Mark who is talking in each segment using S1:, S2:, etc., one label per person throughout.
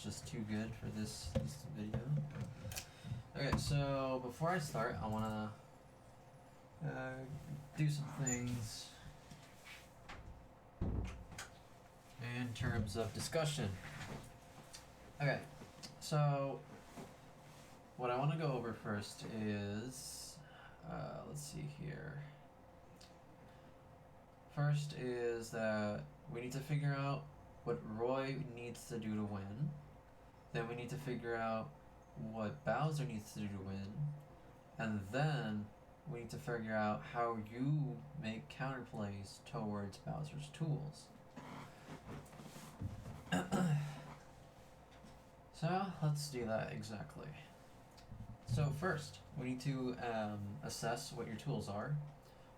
S1: just too good for this video. Okay, so before I start, I wanna do some things in terms of discussion. Okay, so what I want to go over first is, let's see here. First is that we need to figure out what Roy needs to do to win. Then we need to figure out what Bowser needs to do to win. And then we need to figure out how you make counterplays towards Bowser's tools. So let's do that exactly. So first, we need to assess what your tools are.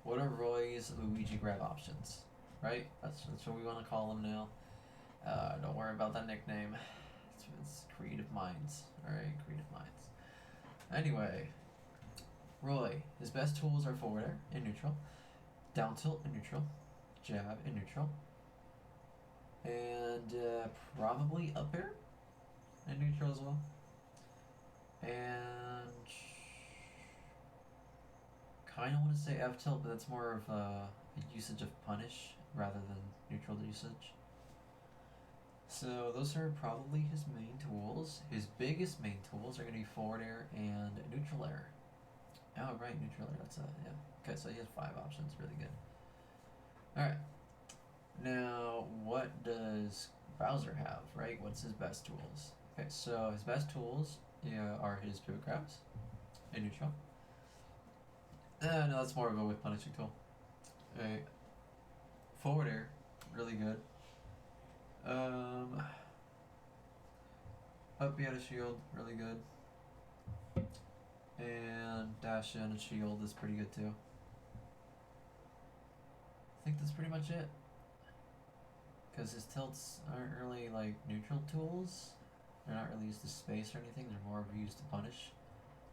S1: What are Roy's Luigi grab options? Right? That's what we want to call them now. Don't worry about that nickname. It's Creative Minds. Alright, Creative Minds. Anyway, Roy, his best tools are forward air in neutral, down tilt in neutral, jab in neutral, and probably up air in neutral as well. And kind of want to say F tilt, but that's more of a usage of punish rather than neutral usage. So those are probably his main tools. His biggest main tools are going to be forward air and neutral air. Oh right, neutral air. Yeah. Okay, so he has 5 options. Really good. All right. Now, what does Bowser have? Right? What's his best tools? Okay, so his best tools are his pivot grabs in neutral. No, that's more of a with punishing tool. Alright. Forward air, really good. Up B out of shield, really good. And dash in and shield is pretty good too. I think that's pretty much it. Because his tilts aren't really like neutral tools. They're not really used to space or anything, they're more used to punish.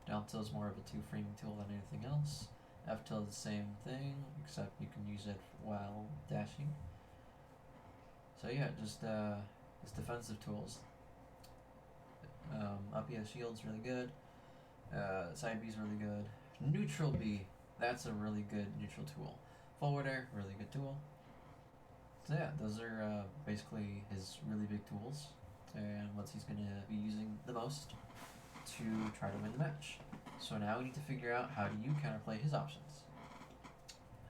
S1: Down tilt is more of a 2-framing tool than anything else. F tilt is the same thing, except you can use it while dashing. So yeah, just defensive tools. Up B shield's really good. Side B is really good. Neutral B, that's a really good neutral tool. Forward air, really good tool. So yeah, those are basically his really big tools, and what he's going to be using the most to try to win the match. So now we need to figure out how do you counterplay his options.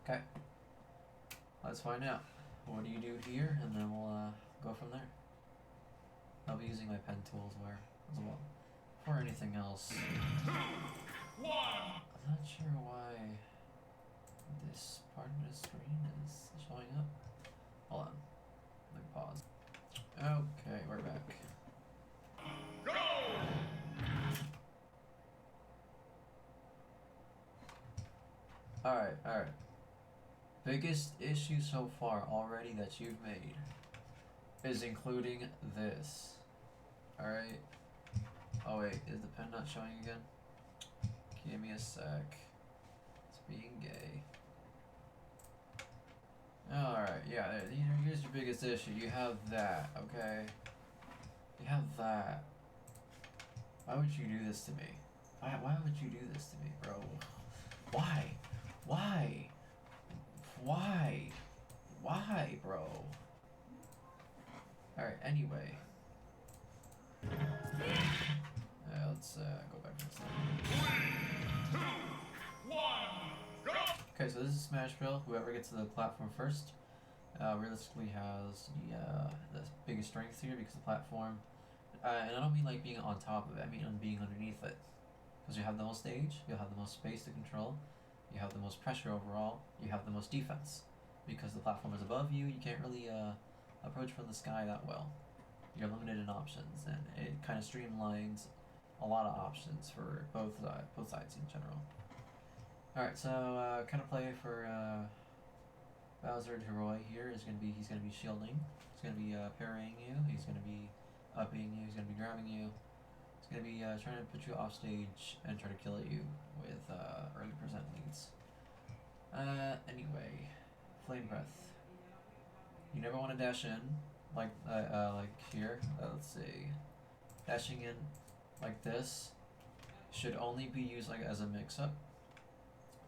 S1: Okay, let's find out. What do you do here, and then we'll go from there. I'll be using my pen tools as well. For anything else. I'm not sure why this part of the screen is showing up. Hold on. Let me pause. Okay, we're back. Go! Alright. Biggest issue so far already that you've made is including this. Alright. Oh wait, is the pen not showing again? Give me a sec. It's being gay. Alright, yeah, here's your biggest issue. You have that, okay? You have that. Why would you do this to me? Why would you do this to me, bro? Why? Why? Why? Why, bro? Alright, anyway. Let's go back to this thing. 3, 2, 1, go! Okay, so this is Smash Bros. Whoever gets to the platform first realistically has the biggest strength here because the platform, and I don't mean like being on top of it, I mean on being underneath it. Because you have the most stage, you'll have the most space to control, you have the most pressure overall, you have the most defense. Because the platform is above you, you can't really approach from the sky that well. You're limited in options, and it kind of streamlines a lot of options for both sides in general. Alright, so counterplay for Bowser to Roy here is he's gonna be shielding, he's gonna be parrying you, he's gonna be upping you, he's gonna be grabbing you, he's gonna be trying to put you off stage and try to kill you with early percent leads. Anyway, Flame Breath. You never want to dash in like here. Let's see. dashing in like this should only be used like as a mix-up,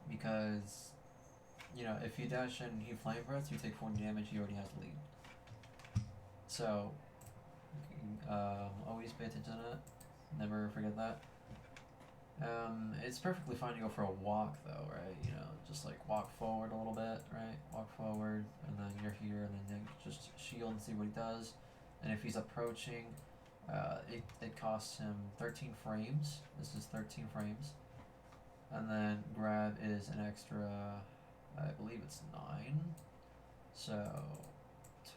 S1: because you know, if you dash in and he flame breaths, you take 40 damage. He already has the lead. So always pay attention to that. Never forget that. It's perfectly fine to go for a walk though, right? You know, just like walk forward a little bit, right? Walk forward, and then you're here, and then you just shield and see what he does. And if he's approaching, it costs him 13 frames. This is 13 frames. And then grab is an extra, I believe it's 9. So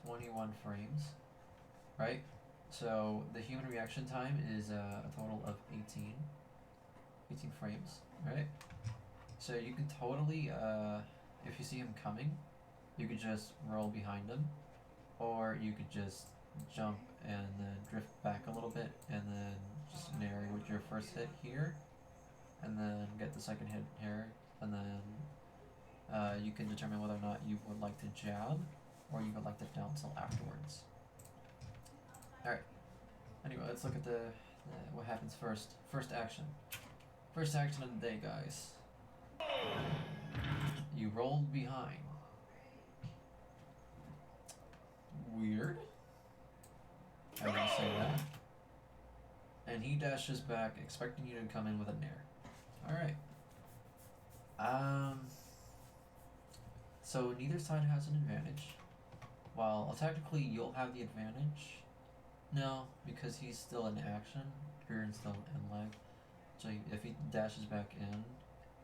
S1: 21 frames, right? So the human reaction time is a total of 18 frames, right? So you can totally, if you see him coming, you could just roll behind him, or you could just jump and then drift back a little bit, and then just narrow with your first hit here, and then get the second hit here, and then you can determine whether or not you would like to jab, or you would like to down tilt afterwards. Alright, anyway, let's look at the what happens first. First action. First action of the day, guys. You rolled behind. Weird. I will say that. And he dashes back, expecting you to come in with a nair. Alright. So neither side has an advantage. While technically you'll have the advantage. No, because he's still in action. You're still in lag. So if he dashes back in,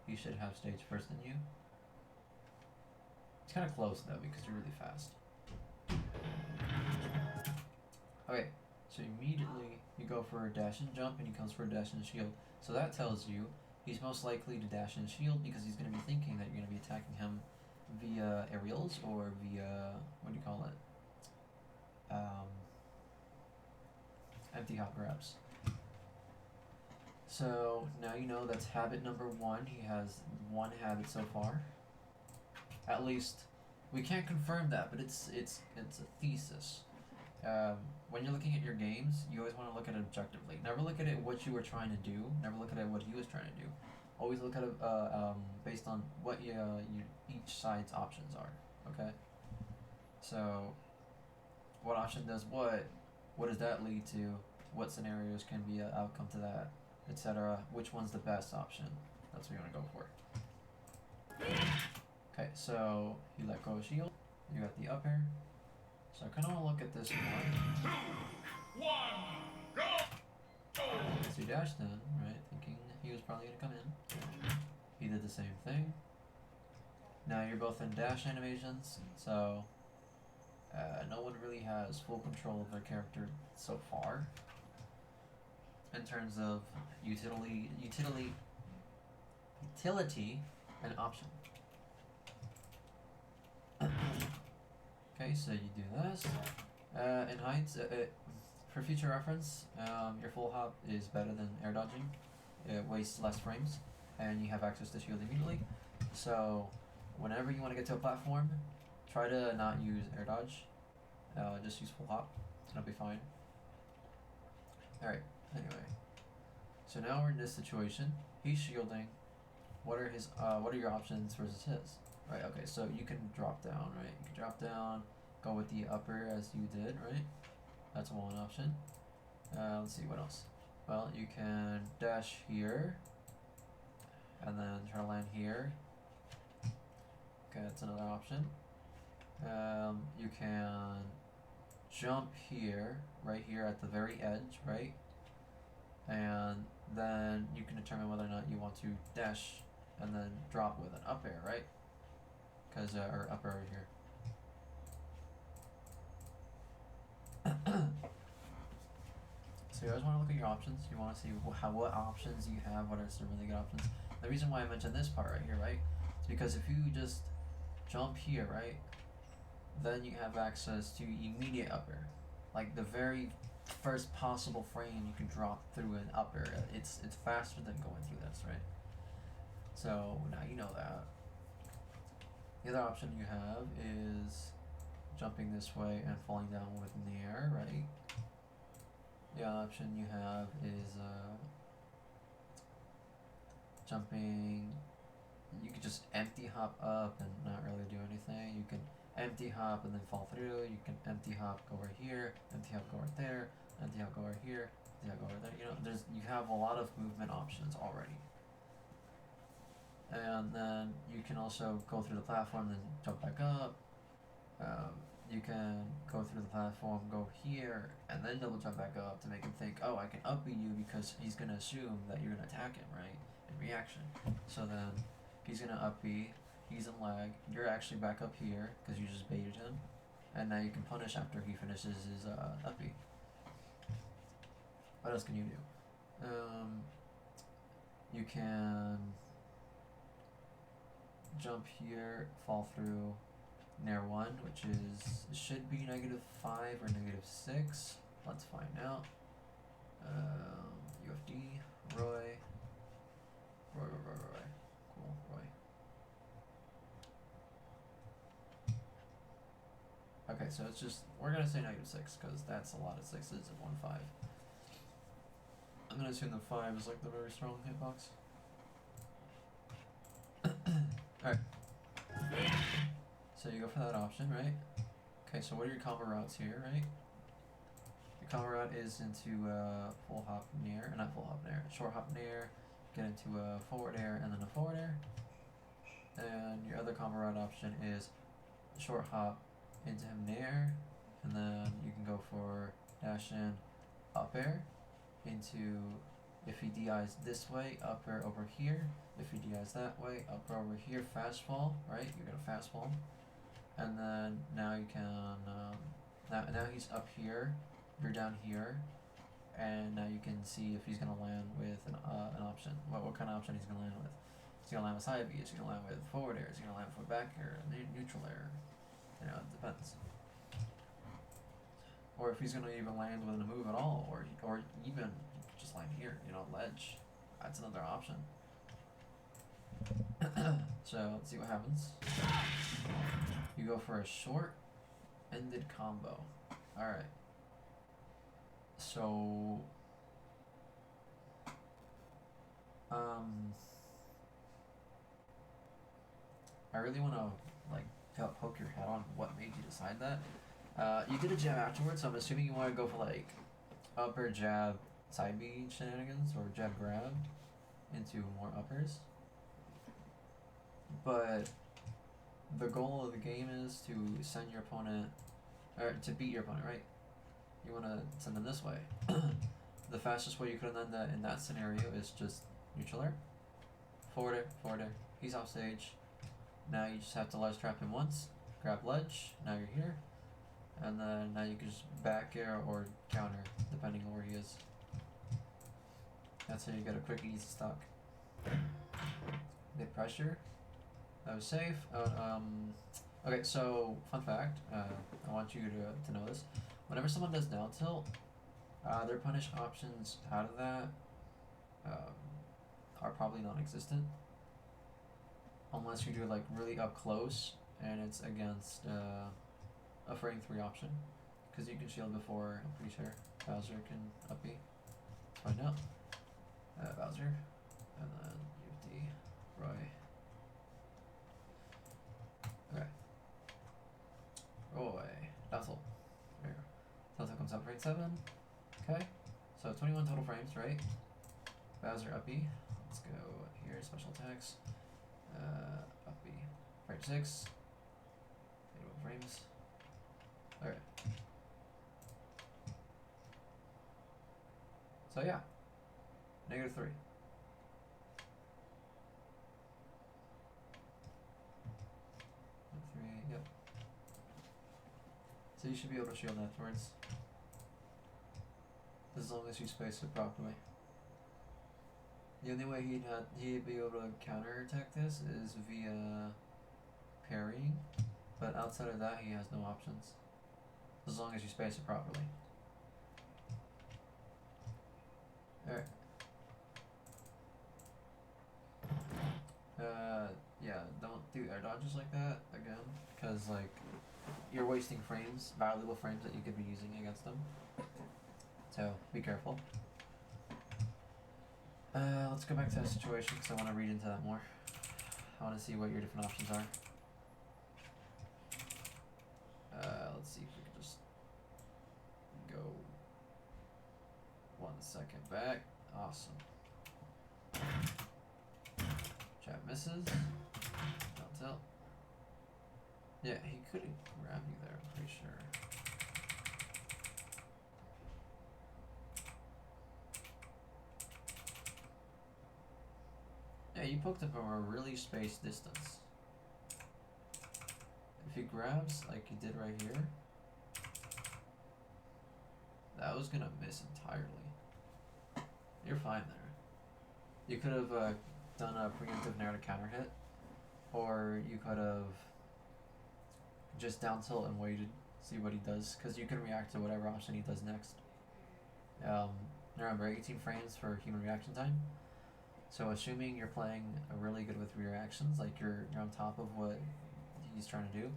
S1: he should have stage first than you. It's kind of close though, because you're really fast. Okay, so immediately you go for a dash and jump, and he comes for a dash and shield. So that tells you he's most likely to dash and shield, because he's going to be thinking that you're going to be attacking him via aerials or via, what do you call it? Empty hop grabs. So now you know that's habit number 1. He has 1 habit so far. At least we can't confirm that, but it's a thesis. When you're looking at your games, you always want to look at it objectively. Never look at it what you were trying to do. Never look at it what he was trying to do. Always look at it based on what each side's options are. Okay. So, what option does what? What does that lead to? What scenarios can be an outcome to that, etc. Which one's the best option? That's what you want to go for. Okay, so you let go of shield. You got the up air. So I kind of want to look at this more. 2, 1, go! So he dashed in, right? Thinking he was probably going to come in. He did the same thing. Now you're both in dash animations, so no one really has full control of their character so far. In terms of utility and option. Okay, so you do this. In heights, for future reference, your full hop is better than air dodging. It wastes less frames, and you have access to shield immediately. So, whenever you want to get to a platform, try to not use air dodge. Just use full hop. It'll be fine. Alright, anyway. So now we're in this situation. He's shielding. What are your options versus his? Right, okay, so you can drop down, right? You can drop down, go with the upper as you did, right? That's one option. Let's see, what else? Well, you can dash here, and then try to land here. Okay, that's another option. You can jump here, right here at the very edge, right? And then you can determine whether or not you want to dash and then drop with an up air, right? Because, or up air here. So you always want to look at your options. You want to see what options you have, what are some really good options. The reason why I mentioned this part right here, right? It's because if you just jump here, right? Then you have access to immediate up air. Like the very first possible frame you can drop through an up air. It's faster than going through this, right? So now you know that. The other option you have is jumping this way and falling down with nair, right? The other option you have is jumping. You could just empty hop up and not really do anything. You can empty hop and then fall through. You can empty hop, go over here, empty hop, go right there, empty hop, go over here, empty hop, go right there. You know, you have a lot of movement options already. And then you can also go through the platform, then jump back up. You can go through the platform, go here, and then double jump back up to make him think, oh, I can up B you because he's gonna assume that you're gonna attack him, right? In reaction. So then he's gonna up B, he's in lag, you're actually back up here because you just baited him, and now you can punish after he finishes his up B. What else can you do? You can jump here, fall through Nair 1, which should be -5 or -6. Let's find out. UFD, Roy. Cool, Roy. Okay, so it's just, we're gonna say -6, because that's a lot of 6s in 1-5. I'm gonna assume the 5 is like the very strong hitbox. Alright. So you go for that option, right? Okay, so what are your combo routes here, right? Your combo route is into full hop Nair, not full hop Nair, short hop Nair, get into a forward air and then a forward air. And your other combo route option is short hop into him Nair, and then you can go for dash in up air into, if he DIs this way, up air over here. If he DIs that way, up air over here, fast fall, right? You're gonna fast fall. And then now you can, now he's up here, you're down here, and now you can see if he's gonna land with an option. What kind of option he's gonna land with? Is he gonna land with side B? Is he gonna land with forward air? Is he gonna land with back air? Neutral air? You know, it depends. Or if he's gonna even land with a move at all, or even just land here, you know, ledge. That's another option. So let's see what happens. You go for a short-ended combo. Alright. So I really wanna like poke your head on what made you decide that. You did a jab afterwards, so I'm assuming you wanna go for like upper jab side B shenanigans or jab grab into more uppers. But the goal of the game is to send your opponent, or to beat your opponent, right? You want to send them this way. The fastest way you could have done that in that scenario is just neutral air, forward air, he's off stage. Now you just have to ledge trap him once, grab ledge, now you're here, and then now you can just back air or counter, depending on where he is. That's how you get a quick, easy stock. Bit pressure. That was safe. Okay, so fun fact. I want you to know this. Whenever someone does down tilt, their punish options out of that are probably non-existent, unless you do like really up close and it's against a frame 3 option, because you can shield before. I'm pretty sure Bowser can up B. Let's find out. Bowser, and then UFD, Roy. Okay. Roy, Dazzle. There. Dazzle comes up frame 7. Okay. So 21 total frames, right? Bowser up B. Let's go here, special attacks. Up B. Frame 6. 81 frames. Alright. So yeah. -3. Yep. So you should be able to shield afterwards, as long as you space it properly. The only way he'd be able to counter attack this is via parrying, but outside of that he has no options, as long as you space it properly. Alright. Yeah, don't do air dodges like that again, because like you're wasting frames, valuable frames that you could be using against them. so be careful. Let's go back to that situation because I want to read into that more. I want to see what your different options are. Let's see if we can just go 1 second back. Awesome. Jab misses. Don't tell. Yeah, he couldn't grab you there, I'm pretty sure. Yeah, you poked him from a really spaced distance. If he grabs like he did right here, that was gonna miss entirely. You're fine there. You could have done a preemptive nair to counter hit, or you could have just down tilt and waited, see what he does, because you can react to whatever option he does next. Remember, 18 frames for human reaction time. So assuming you're playing really good with reactions, like you're on top of what he's trying to do,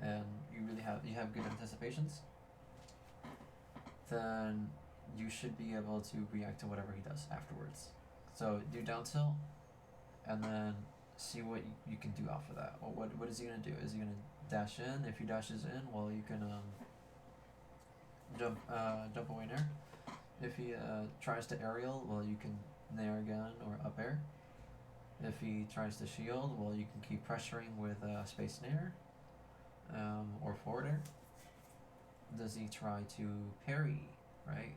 S1: and you have good anticipations, then you should be able to react to whatever he does afterwards. So do down tilt, and then see what you can do off of that. Well, what is he gonna do? Is he gonna dash in? If he dashes in, well, you can jump away nair. If he tries to aerial, well, you can nair again or up air. If he tries to shield, well, you can keep pressuring with space nair or forward air. Does he try to parry, right,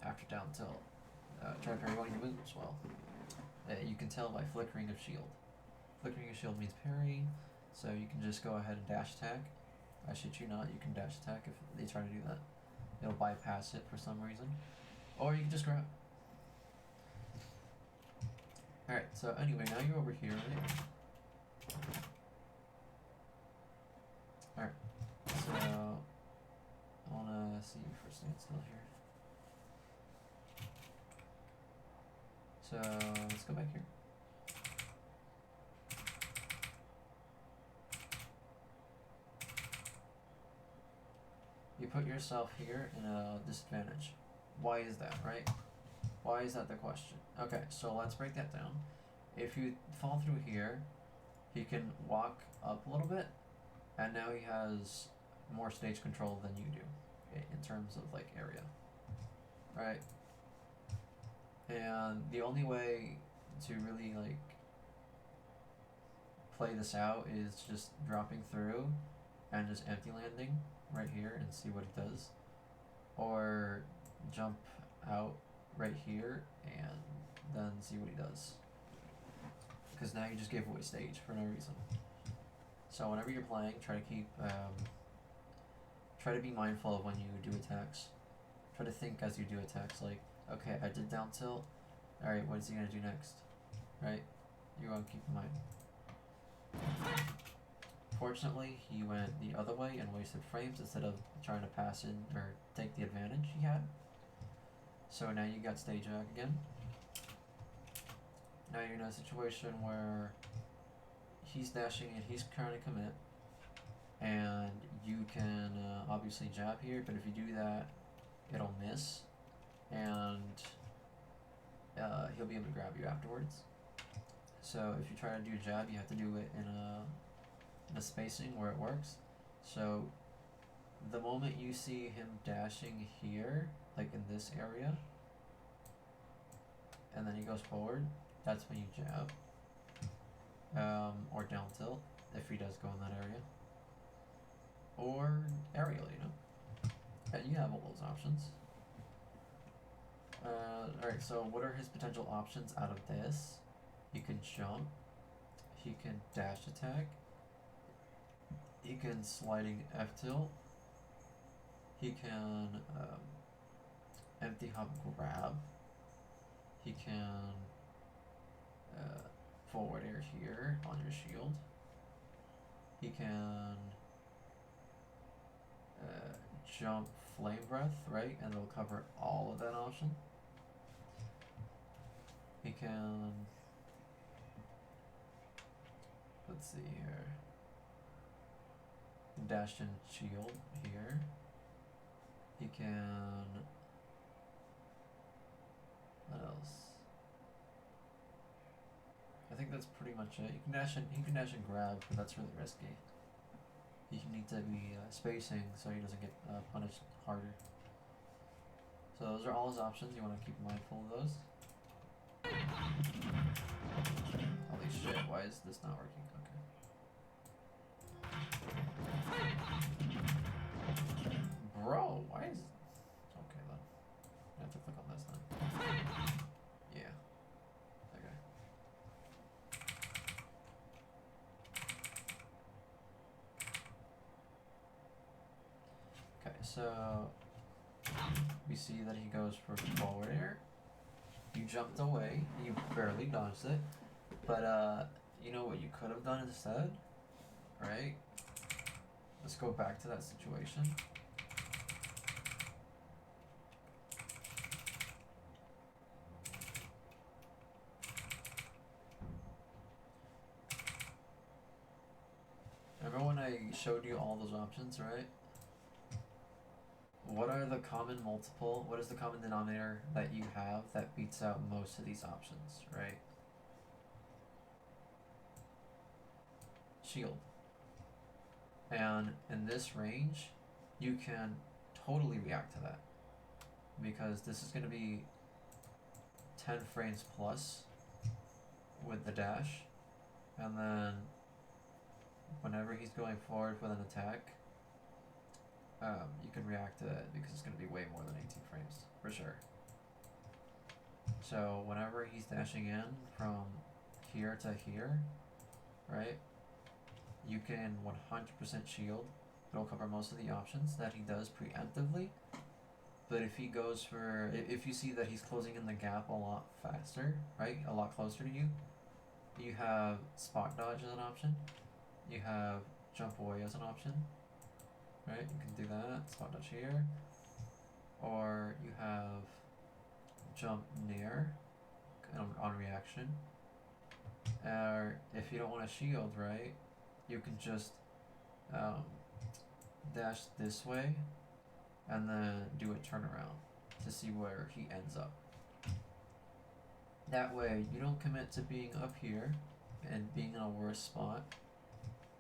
S1: after down tilt? Try to parry while you move as well. You can tell by flickering of shield. Flickering of shield means parry, so you can just go ahead and dash attack. I shit you not, you can dash attack if they try to do that. It'll bypass it for some reason. Or you can just grab. Alright, so anyway, now you're over here, right? Alright, so I wanna see you for a stand still here. So let's go back here. You put yourself here in a disadvantage. Why is that, right? Why is that the question? Okay, so let's break that down. If you fall through here, he can walk up a little bit, and now he has more stage control than you do, okay, in terms of like area, right? And the only way to really like play this out is just dropping through and just empty landing right here and see what it does, or jump out right here and then see what he does, because now you just gave away stage for no reason. So whenever you're playing, try to keep try to be mindful of when you do attacks. Try to think as you do attacks, like, okay, I did down tilt, alright, what is he gonna do next, right? You want to keep in mind. Fortunately, he went the other way and wasted frames instead of trying to pass in or take the advantage he had. So now you got stage back again. Now you're in a situation where he's dashing and he's trying to commit, and you can obviously jab here, but if you do that, it'll miss, and he'll be able to grab you afterwards. So if you try to do jab, you have to do it in a spacing where it works. So the moment you see him dashing here, like in this area, and then he goes forward, that's when you jab. Or down tilt, if he does go in that area. Or aerial, you know. And you have all those options. Alright, so what are his potential options out of this? He can jump. He can dash attack. He can sliding F tilt. He can empty hop grab. He can forward air here on your shield. He can jump flame breath, right? And it'll cover all of that option. He can, let's see here, dash and shield here. He can that's pretty much it. He can dash and grab, but that's really risky. He need to be spacing so he doesn't get punished harder. So those are all his options. You want to keep mindful of those. Holy shit! Why is this not working? Okay. Bro, why is? Okay then. I have to click on this then. Yeah. Okay. Okay, so we see that he goes for forward air. You jumped away, you barely dodged it, but you know what you could have done instead, right? Let's go back to that situation. Remember when I showed you all those options, right? What are the common multiple, what is the common denominator that you have that beats out most of these options, right? Shield. And in this range, you can totally react to that. Because this is going to be 10 frames plus with the dash. And then whenever he's going forward with an attack, you can react to it because it's going to be way more than 18 frames, for sure. So whenever he's dashing in from here to here, right, you can 100% shield. It'll cover most of the options that he does preemptively. But if he goes for, if you see that he's closing in the gap a lot faster, right, a lot closer to you, you have spot dodge as an option. You have jump away as an option. Right, you can do that, spot dodge here. Or you have jump near on reaction. Or if you don't want to shield, right, you can just dash this way and then do a turnaround to see where he ends up. That way you don't commit to being up here and being in a worse spot,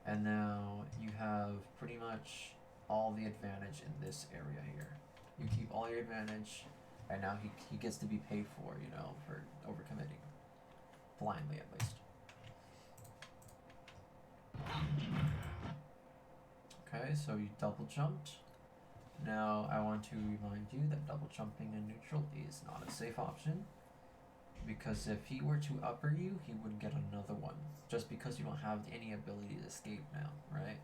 S1: and now you have pretty much all the advantage in this area here. You keep all your advantage, and now he gets to be paid for, you know, for overcommitting. Blindly, at least. Okay, so you double jumped. Now I want to remind you that double jumping in neutral is not a safe option, because if he were to upper you, he would get another one, just because you don't have any ability to escape now, right?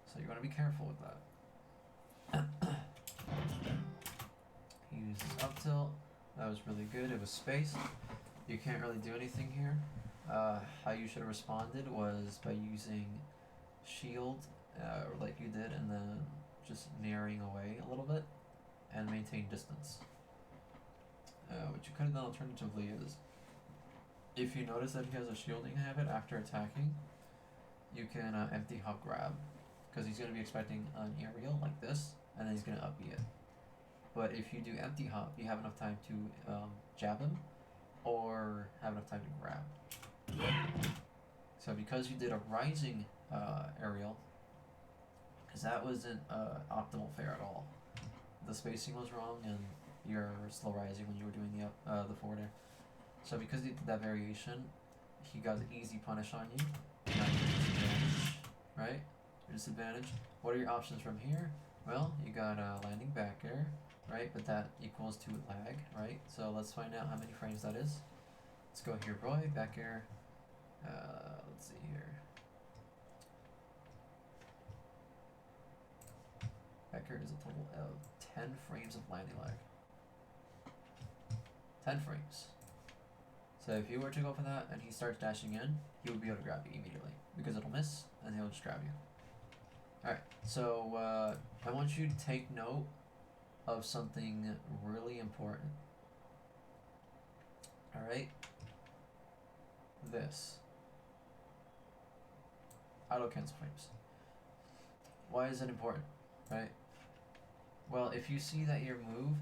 S1: So you want to be careful with that. He uses up tilt. That was really good. It was spaced. You can't really do anything here. How you should have responded was by using shield, like you did, and then just narrowing away a little bit and maintain distance. What you could have done alternatively is, if you notice that he has a shielding habit after attacking, you can empty hop grab, because he's going to be expecting an aerial like this, and then he's going to up B it. But if you do empty hop, you have enough time to jab him, or have enough time to grab. So because you did a rising aerial, because that wasn't optimal fare at all. The spacing was wrong, and you're slow rising when you were doing the forward air. So because he did that variation, he got an easy punish on you. Now your disadvantage, right? Your disadvantage. What are your options from here? Well, you got landing back air, right? But that equals to lag, right? So let's find out how many frames that is. Let's go here, boy. Back air. Let's see here. Back air is a total of 10 frames of landing lag. 10 frames. So if you were to go for that and he starts dashing in, he would be able to grab you immediately, because it'll miss and he'll just grab you. Alright, so I want you to take note of something really important. Alright? This. Auto cancel frames. Why is it important? Right? Well, if you see that your move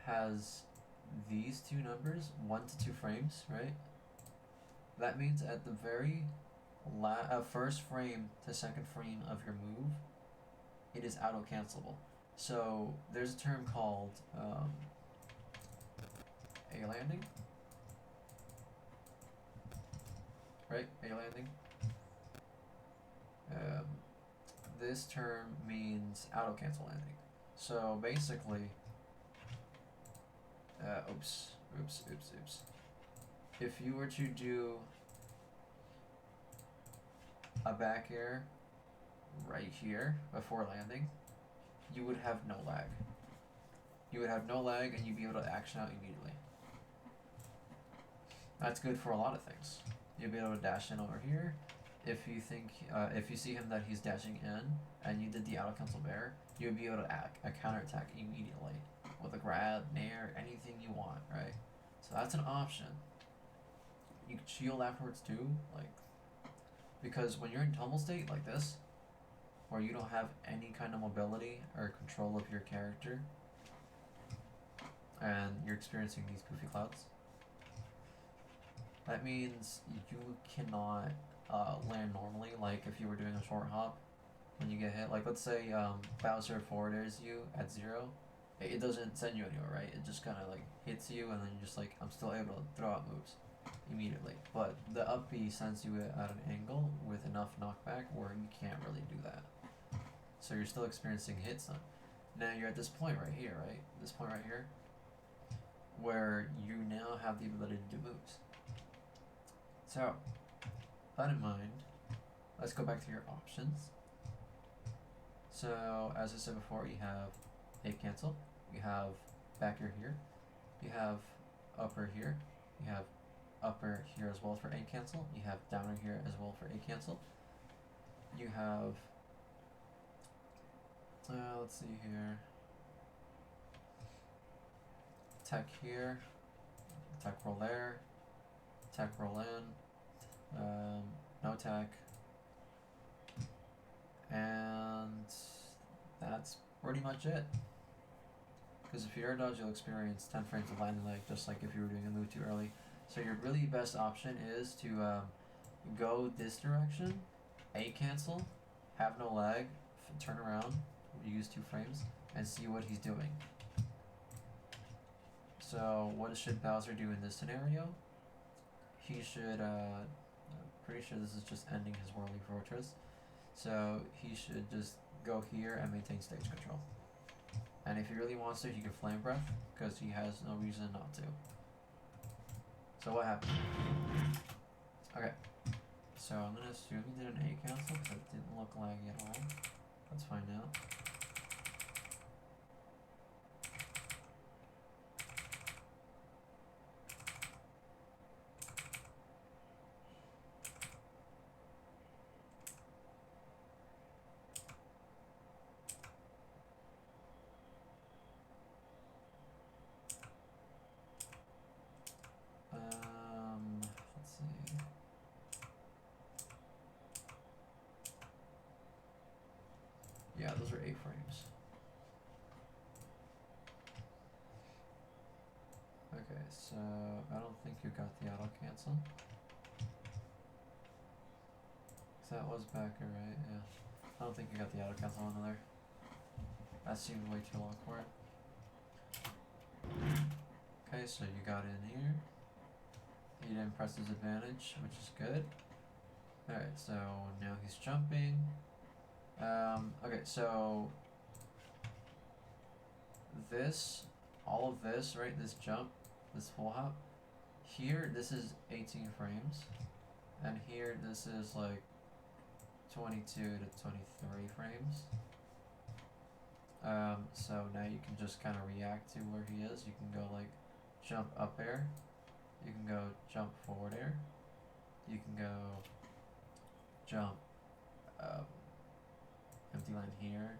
S1: has these two numbers, 1 to 2 frames, right? That means at the very first frame to second frame of your move, it is auto cancelable. So there's a term called a landing, right? A landing. Um, this term means auto cancel landing. So basically, oops. If you were to do a back air right here before landing, you would have no lag. You would have no lag and you'd be able to action out immediately. That's good for a lot of things. You'll be able to dash in over here. If you think, if you see him that he's dashing in and you did the auto cancel bear, you'll be able to a counterattack immediately with a grab, nair, anything you want, right? So that's an option. You can shield afterwards too, like, because when you're in tumble state like this, where you don't have any kind of mobility or control of your character, and you're experiencing these poofy clouds, that means you cannot land normally, like if you were doing a short hop when you get hit. Like let's say Bowser forward airs you at 0, it doesn't send you anywhere, right? It just kind of like hits you and then you're just like, I'm still able to throw out moves immediately. But the up B sends you at an angle with enough knockback where you can't really do that. So you're still experiencing hit stun. Now you're at this point right here, right? This point right here, where you now have the ability to do moves. So, that in mind, let's go back to your options. So, as I said before, you have a cancel, you have back air here, you have upper here, you have upper here as well for a cancel, you have downer here as well for a cancel, you have, let's see here, tech here, tech roll there, tech roll in, no tech, and that's pretty much it. Because if you air dodge, you'll experience 10 frames of landing lag, just like if you were doing a move too early. So your really best option is to go this direction, A cancel, have no lag, turn around, use 2 frames, and see what he's doing. So what should Bowser do in this scenario? He should, I'm pretty sure this is just ending his Whirling Fortress. So he should just go here and maintain stage control. And if he really wants to, he can Flame Breath, because he has no reason not to. So what happened? Okay. So I'm going to assume he did an A cancel, because it didn't look laggy at all. Let's find out. Let's see. Yeah, those are 8 frames. Okay, so I don't think you got the auto cancel. So that was backer, right? Yeah. I don't think you got the auto cancel on there. That seemed way too long for it. Okay, so you got in here. He didn't press his advantage, which is good. Alright, so now he's jumping. Okay, so this, all of this, right, this jump, this full hop, here, this is 18 frames, and here, this is like 22 to 23 frames. So now you can just kind of react to where he is. You can go like jump up air, you can go jump forward air, you can go jump empty land here,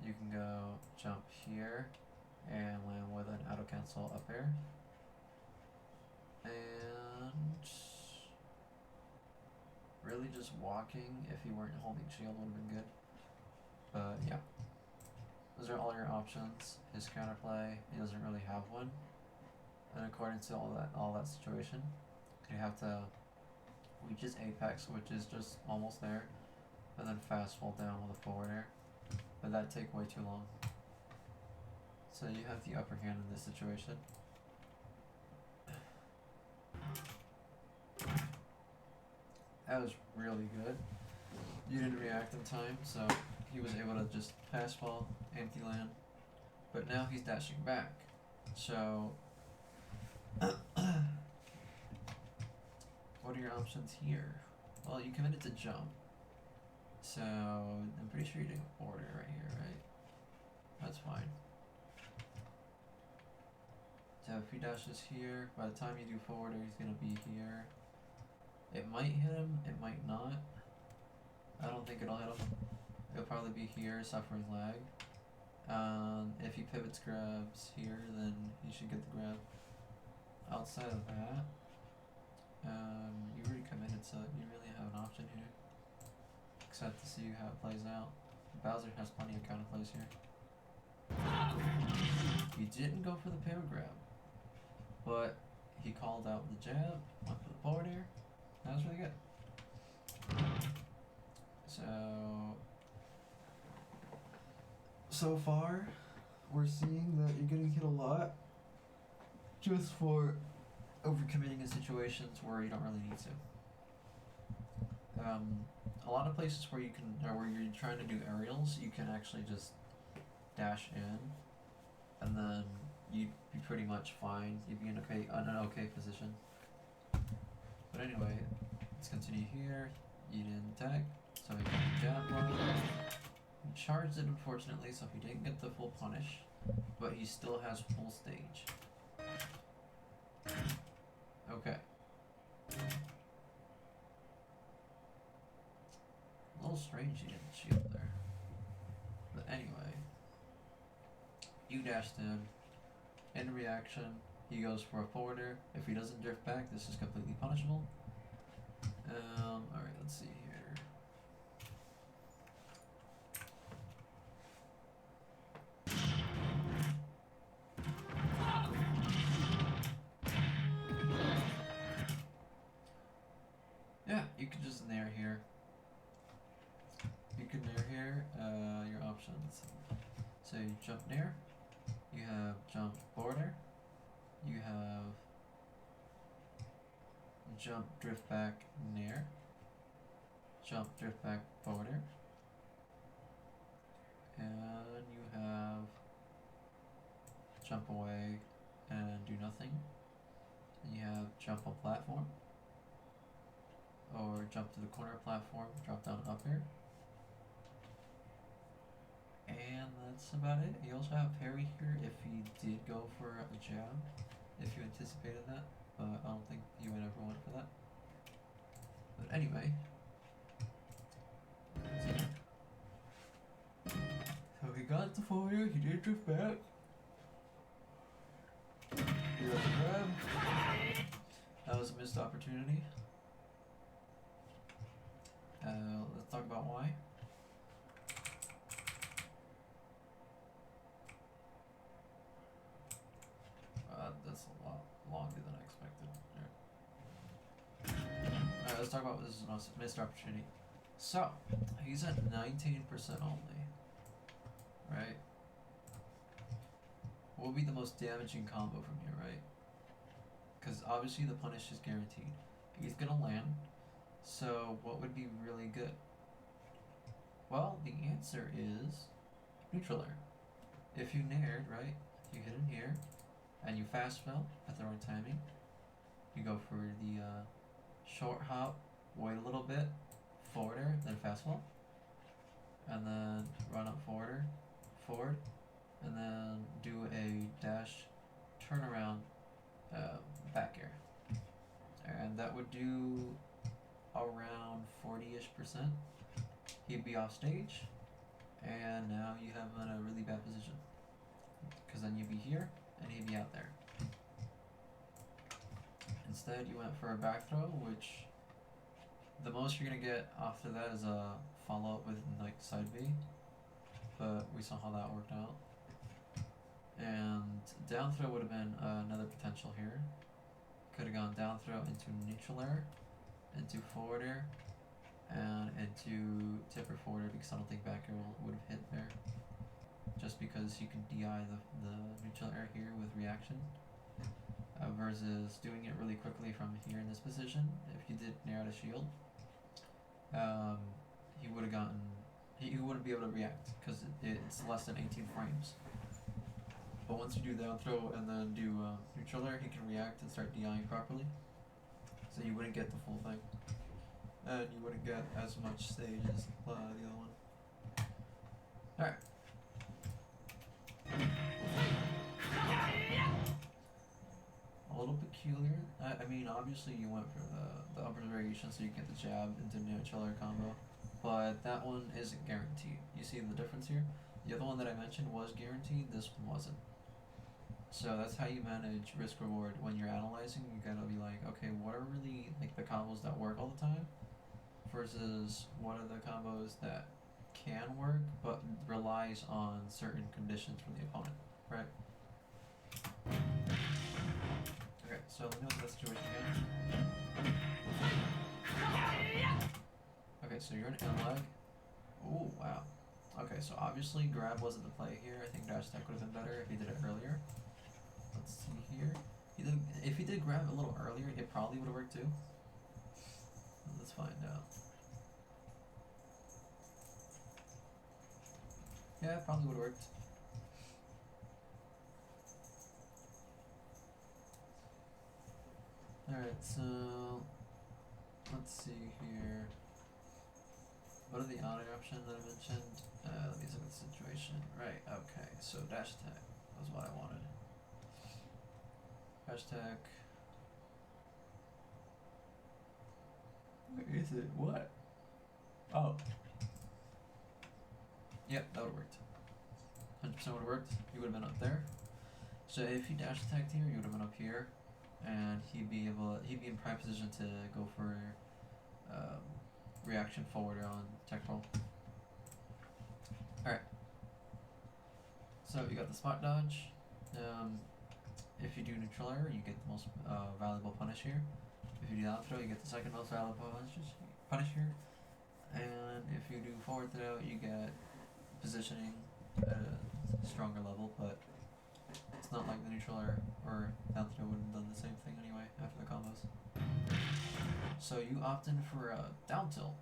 S1: you can go jump here and land with an auto cancel up air, and really just walking if you weren't holding shield would have been good. But yeah, those are all your options. His counterplay, he doesn't really have one, and according to all that situation. He'd have to reach his apex, which is just almost there, and then fastball down with a forward air. But that'd take way too long. So you have the upper hand in this situation. That was really good. You didn't react in time, so he was able to just fastball, empty land. But now he's dashing back. So what are your options here? Well, you committed to jump. So I'm pretty sure you're doing order right here, right? That's fine. So if he dashes here, by the time you do forward, he's gonna be here. It might hit him, it might not. I don't think it'll hit him. It'll probably be here, suffering lag. If he pivots grabs here, then he should get the grab. Outside of that, you already committed, so you really have an option here. Except to see how it plays out. Bowser has plenty of counter plays here. He didn't go for the pair grab, but he called out the jab, went for the forward air. That was really good. So far, we're seeing that you're getting hit a lot just for overcommitting in situations where you don't really need to. A lot of places where you can, or where you're trying to do aerials, you can actually just dash in, and then you'd be pretty much fine. You'd be in an okay position. But anyway, let's continue here. You didn't attack, so he got the jab block. He charged it, unfortunately, so he didn't get the full punish, but he still has full stage. Okay. A little strange he didn't shield there. But anyway, you dashed in reaction, he goes for a forwarder. If he doesn't drift back, this is completely punishable. Alright, let's see here. Yeah, you could just nair here. You could nair here, your options. So you jump nair, you have jump border, you have jump drift back nair, jump drift back border, and you have jump away and do nothing. And you have jump on platform, or jump to the corner platform, drop down up here. And that's about it. You also have parry here if he did go for a jab, if you anticipated that, but I don't think you would ever went for that. But anyway, so he got the forward, he did drift back. He got the grab. That was a missed opportunity. Let's talk about why. That's a lot longer than I expected. Alright, let's talk about this missed opportunity. So, he's at 19% only. Right? What would be the most damaging combo from here, right? Because obviously the punish is guaranteed. He's gonna land. So, what would be really good? Well, the answer is neutral air. If you naired, right, you hit in here, and you fast fell at the right timing. You go for the short hop, wait a little bit, forward air, then fast fall, and then run up forward, and then do a dash, turnaround, back air, and that would do around 40-ish%. He'd be off stage, and now you have him in a really bad position, because then you'd be here, and he'd be out there. Instead, you went for a back throw, which the most you're gonna get after that is a follow up with like side B, but we saw how that worked out. And down throw would have been another potential here, could have gone down throw into neutral air, into forward air, and into tipper forward air because I don't think back air would have hit there. Just because you can DI the neutral air here with reaction. Versus doing it really quickly from here in this position. If you did near out a shield, he would have gotten. He wouldn't be able to react because it's less than 18 frames. But once you do down throw and then do neutral air, he can react and start DIing properly. So you wouldn't get the full thing, and you wouldn't get as much stage as the other one. All right. A little peculiar. I mean, obviously you went for the upper variation so you get the jab into neutral air combo, but that one isn't guaranteed. You see the difference here? The other one that I mentioned was guaranteed, this one wasn't. So that's how you manage risk reward when you're analyzing. You gotta be like, okay, what are really like the combos that work all the time versus what are the combos that can work but relies on certain conditions from the opponent, right? Okay, so let me look at that situation again. Okay, so you're in leg. Oh, wow. Okay, so obviously grab wasn't the play here. I think dash attack would have been better if he did it earlier. Let's see here. If he did grab a little earlier, it probably would have worked too. Let's find out. Yeah, it probably would have worked. Alright, so let's see here. What are the auto options that I mentioned? Let me look at the situation. Right, okay, so dash attack was what I wanted. Dash attack. Where is it? What? Oh. Yep, that would have worked. 100% would have worked. He would have been up there. So if he dash attacked here, he would have been up here. And he'd be in prime position to go for reaction forward on tech roll. Alright. So you got the spot dodge. If you do neutral air, you get the most valuable punish here. If you do down throw, you get the second most valuable punish here. And if you do forward throw, you get positioning at a stronger level, but it's not like the neutral air or down throw would have done the same thing anyway after the combos. So you opt in for a down tilt.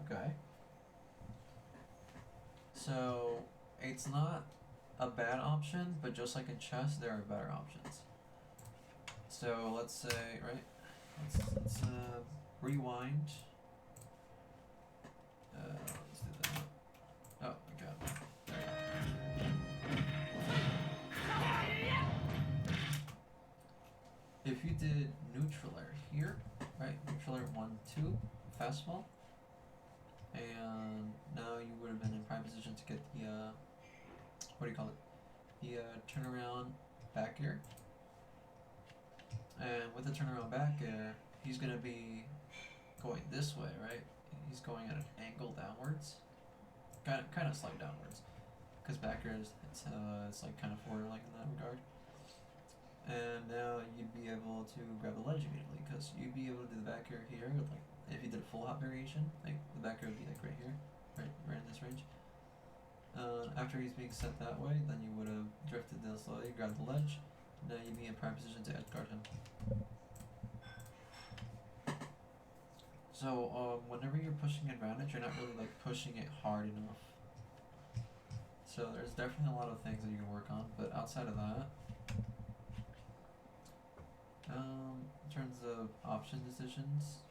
S1: Okay. So it's not a bad option, but just like in chess, there are better options. So let's say, right? Let's rewind. Let's do that. Oh, okay. There you go. If you did neutral air here, right? Neutral air 1-2, fastball. And now you would have been in prime position to get the, what do you call it? The turnaround back air. And with the turnaround back air, he's going to be going this way, right? He's going at an angle downwards. Kind of slight downwards. Because back air is, it's like kind of forward-like in that regard. And now you'd be able to grab the ledge immediately, because you'd be able to do the back air here, like if you did a full hop variation, like the back air would be like right here, right in this range. After he's being set that way, then you would have drifted down slowly, grabbed the ledge, now you'd be in prime position to edge guard him. So whenever you're pushing advantage, you're not really like pushing it hard enough. So there's definitely a lot of things that you can work on, but outside of that, in terms of option decisions,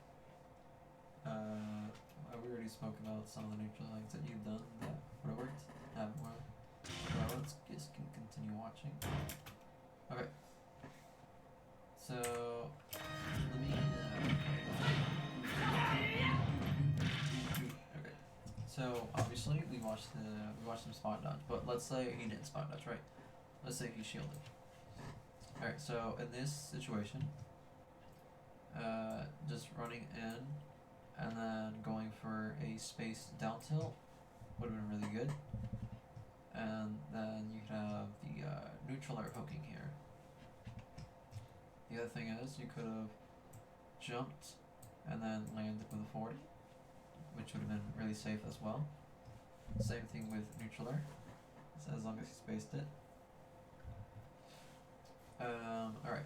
S1: we already spoke about some of the neutral things that you've done that would have worked, haven't worked. So let's just continue watching. Okay. So let me. Okay. So obviously we watched some spot dodge, but let's say he didn't spot dodge, right? Let's say he shielded. Alright, so in this situation, just running in and then going for a space down tilt would have been really good. And then you could have the neutral air poking here. The other thing is, you could have jumped and then landed with a 40, which would have been really safe as well. Same thing with neutral air, so as long as you spaced it. Alright.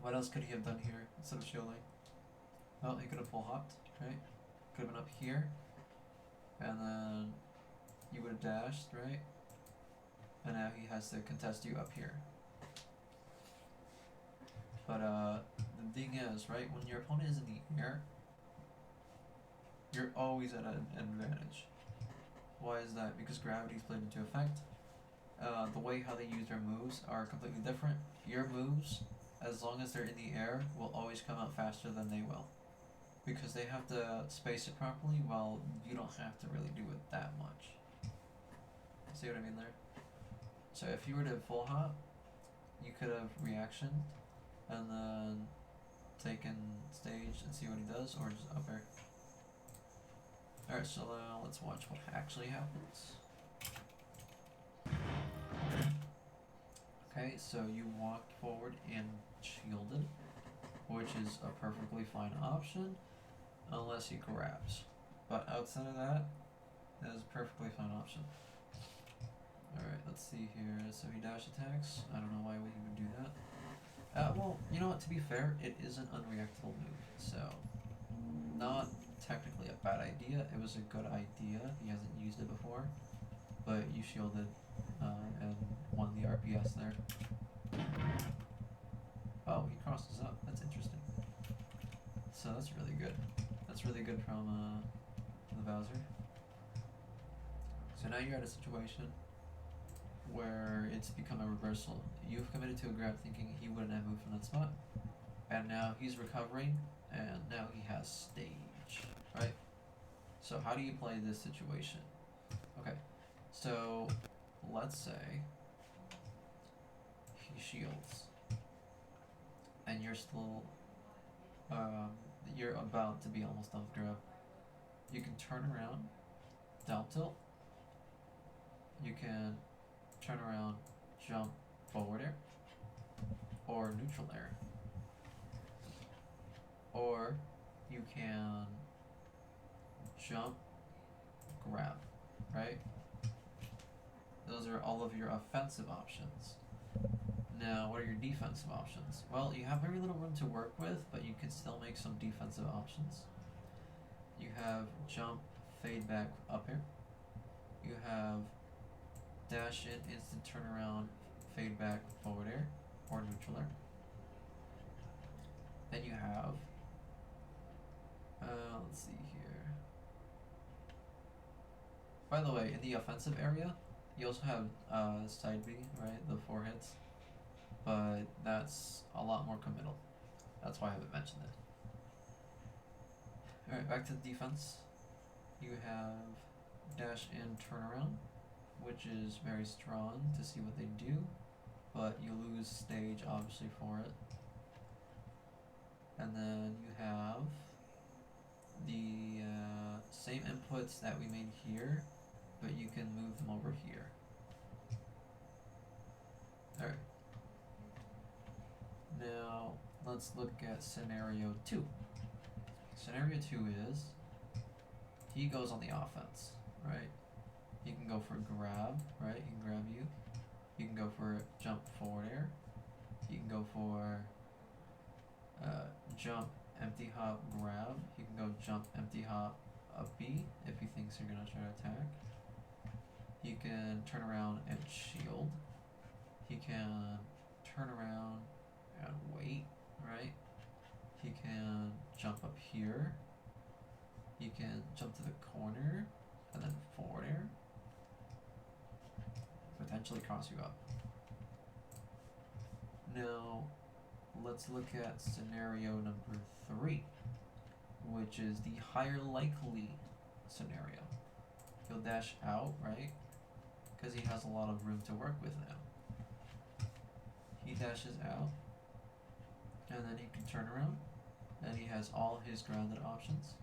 S1: What else could he have done here instead of shielding? Well, he could have full hopped, right? Could have been up here, and then you would have dashed, right? And now he has to contest you up here. But the thing is, right, when your opponent is in the air, you're always at an advantage. Why is that? Because gravity's played into effect. The way how they use their moves are completely different. Your moves, as long as they're in the air, will always come out faster than they will. Because they have to space it properly, while you don't have to really do it that much. See what I mean there? So if you were to full hop, you could have reaction, and then taken stage and see what he does, or just up air. Alright, so now let's watch what actually happens. Okay, so you walked forward and shielded, which is a perfectly fine option, unless he grabs. But outside of that, that is a perfectly fine option. Alright, let's see here. So he dash attacks. I don't know why he would do that. Well, you know what, to be fair, it is an unreactable move, so not technically a bad idea. It was a good idea. He hasn't used it before, but you shielded and won the RPS there. Oh, he crosses up. That's interesting. So that's really good. That's really good from the Bowser. So now you're at a situation where it's become a reversal. You've committed to a grab thinking he wouldn't have moved from that spot, and now he's recovering, and now he has stage, right? So how do you play this situation? Okay, so let's say he shields, and you're still, you're about to be almost done with grab. You can turn around, down tilt, you can turn around, jump, forward air, or neutral air. Or you can jump, grab, right? Those are all of your offensive options. Now, what are your defensive options? Well, you have very little room to work with, but you can still make some defensive options. You have jump, fade back, up air. You have dash in, instant turnaround, fade back, forward air, or neutral air. Then you have, let's see here. By the way, in the offensive area, you also have side B, right? The 4 hits. But that's a lot more committal. That's why I haven't mentioned it. Alright, back to the defense. You have dash in turnaround, which is very strong to see what they do, but you lose stage obviously for it. And then you have the same inputs that we made here, but you can move them over here. Alright. Now, let's look at scenario 2. Scenario 2 is, he goes on the offense, right? He can go for grab, right? He can grab you. You can go for jump forward air. You can go for jump, empty hop, grab. He can go jump, empty hop, up B if he thinks you're gonna try to attack. He can turn around and shield. He can turn around and wait, right? He can jump up here. He can jump to the corner and then forward air. Potentially cross you up. Now, let's look at scenario number 3, which is the higher likely scenario. He'll dash out, right? Because he has a lot of room to work with now. He dashes out, and then he can turn around, and he has all his grounded options.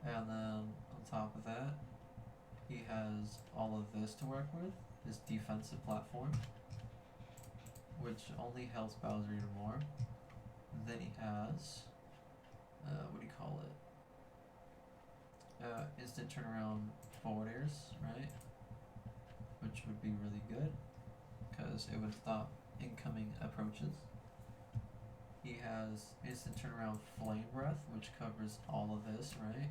S1: And then on top of that, he has all of this to work with, his defensive platform. which only helps Bowser even more. And then he has, what do you call it? Instant turnaround forward airs, right? Which would be really good, because it would stop incoming approaches. He has instant turnaround flame breath, which covers all of this, right?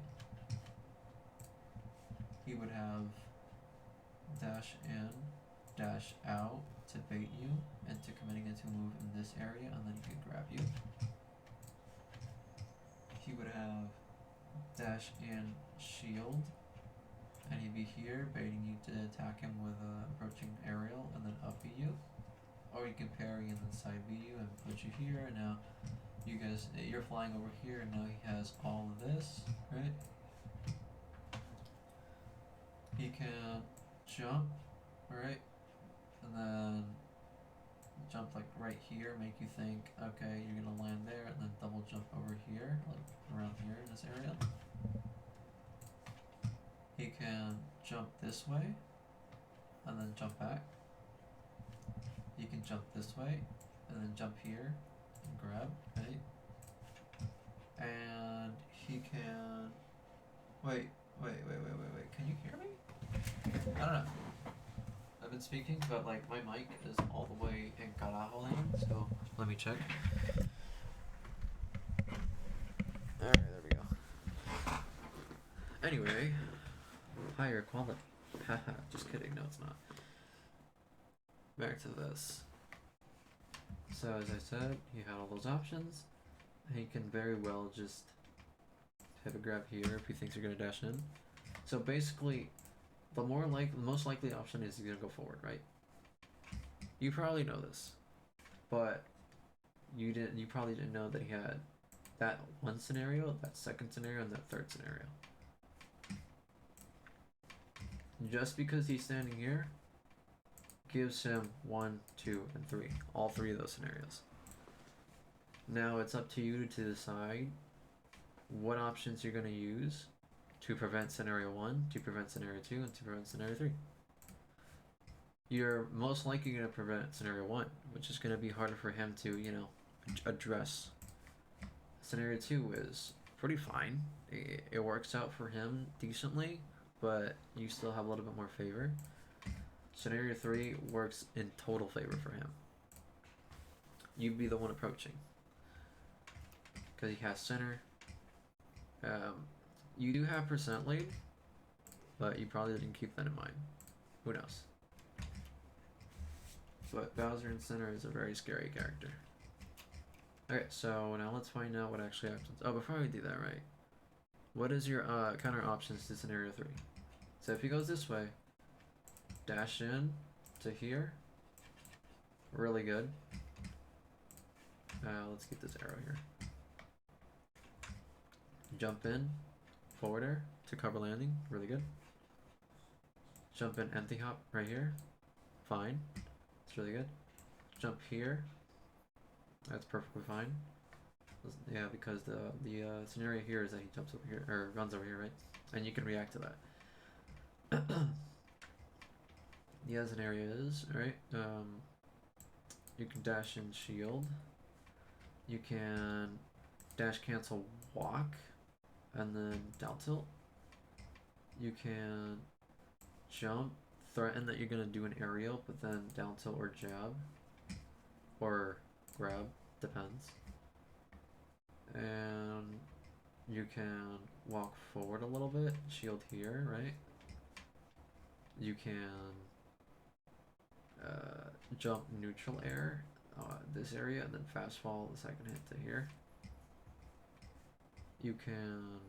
S1: He would have dash in, dash out to bait you into committing it to move in this area, and then he could grab you. He would have dash in, shield, and he'd be here baiting you to attack him with a approaching aerial and then up B you. Or you can parry and then side B you and put you here, and now you're flying over here, and now he has all of this, right? He can jump, right? And then jump like right here, make you think, okay, you're gonna land there, and then double jump over here, like around here in this area. He can jump this way, and then jump back. He can jump this way, and then jump here, and grab, right? And he can, wait, can you hear me? I don't know. I've been speaking, but like my mic is all the way in carajo land, so let me check. Alright, there we go. Anyway, higher quality. Haha, just kidding, no it's not. Back to this. So as I said, you had all those options. He can very well just have a grab here if he thinks you're gonna dash in. So basically, the most likely option is he's gonna go forward, right? You probably know this, but you probably didn't know that he had that one scenario, that second scenario, and that third scenario. Just because he's standing here gives him 1, 2, and 3, all 3 of those scenarios. Now it's up to you to decide what options you're going to use to prevent scenario 1, to prevent scenario 2, and to prevent scenario 3. You're most likely going to prevent scenario 1, which is going to be harder for him to, address. Scenario 2 is pretty fine. It works out for him decently, but you still have a little bit more favor. Scenario 3 works in total favor for him. You'd be the one approaching, because he has center. You do have percent lead, but you probably didn't keep that in mind. Who knows? But Bowser in center is a very scary character. Okay, so now let's find out what actually happens. Oh, before we do that, right? What is your counter options to scenario 3? So if he goes this way, dash in to here. Really good. Let's get this arrow here. Jump in, forward air to cover landing. Really good. Jump in, empty hop right here. Fine. It's really good. Jump here. That's perfectly fine. Yeah, because the scenario here is that he jumps over here, or runs over here, right? And you can react to that. The other scenario is, right? You can dash in shield. You can dash cancel walk, and then down tilt. You can jump, threaten that you're gonna do an aerial, but then down tilt or jab, or grab, depends. And you can walk forward a little bit, shield here, right? You can jump neutral air this area, and then fast fall the second hit to here. You can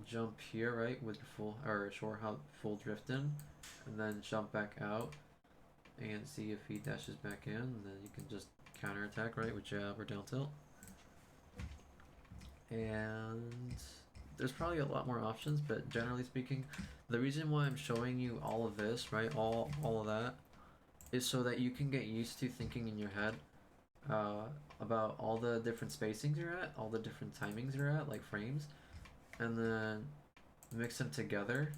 S1: jump here, right, with full or short hop, full drift in, and then jump back out and see if he dashes back in, and then you can just counter attack, right, with jab or down tilt. And there's probably a lot more options, but generally speaking, the reason why I'm showing you all of this, right, all of that, is so that you can get used to thinking in your head about all the different spacings you're at, all the different timings you're at, like frames, and then mix them together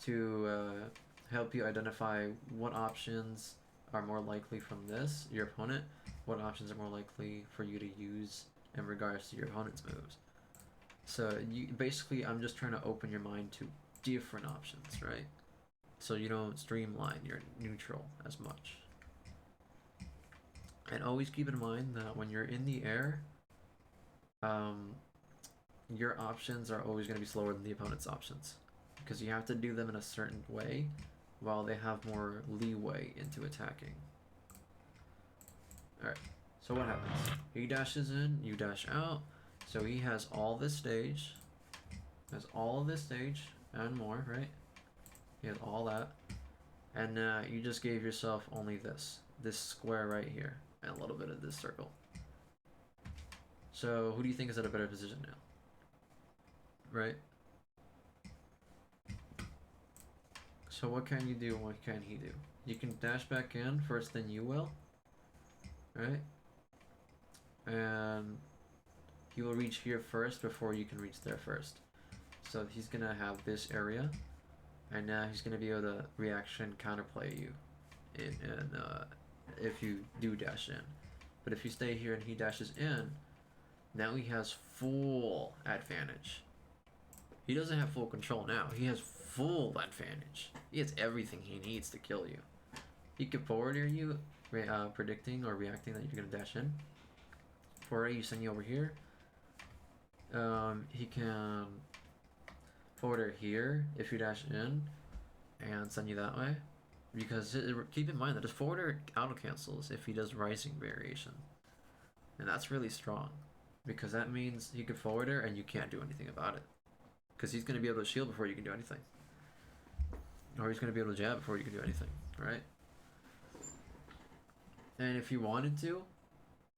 S1: to help you identify what options are more likely from this, your opponent, what options are more likely for you to use in regards to your opponent's moves. So you basically, I'm just trying to open your mind to different options, right? So you don't streamline your neutral as much. And always keep in mind that when you're in the air, your options are always going to be slower than the opponent's options, because you have to do them in a certain way while they have more leeway into attacking. Alright, so what happens? He dashes in, you dash out, so he has all this stage, and more, right? He has all that, and you just gave yourself only this square right here, and a little bit of this circle. So who do you think is at a better position now? Right? So what can you do and what can he do? You can dash back in first, then you will. Right? And he will reach here first before you can reach there first. So he's gonna have this area, and now he's gonna be able to reaction counterplay you if you do dash in. But if you stay here and he dashes in, now he has full advantage. He doesn't have full control now. He has full advantage. He has everything he needs to kill you. He can forward air you, predicting or reacting that you're gonna dash in. Forward air you, send you over here. He can forward air here if you dash in and send you that way. Because keep in mind that his forward air auto cancels if he does rising variation. And that's really strong, because that means he could forward air and you can't do anything about it. Because he's going to be able to shield before you can do anything. Or he's going to be able to jab before you can do anything, right? And if he wanted to,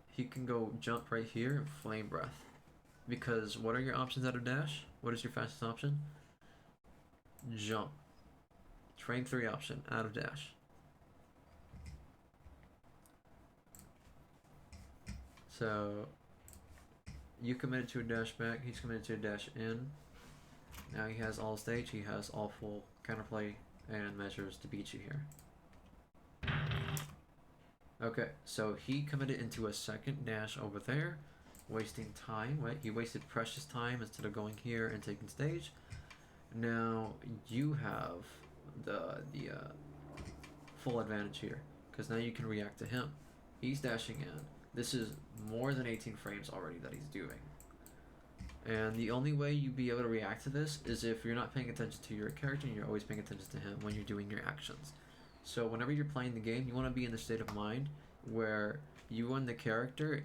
S1: he can go jump right here and flame breath. Because what are your options out of dash? What is your fastest option? Jump. Frame 3 option out of dash. So you committed to a dash back, he's committed to a dash in. Now he has all stage, he has all full counterplay and measures to beat you here. Okay, so he committed into a second dash over there, wasting time, right? He wasted precious time instead of going here and taking stage. Now you have the full advantage here, because now you can react to him. He's dashing in. This is more than 18 frames already that he's doing. And the only way you'd be able to react to this is if you're not paying attention to your character and you're always paying attention to him when you're doing your actions. So whenever you're playing the game, you want to be in the state of mind where you and the character,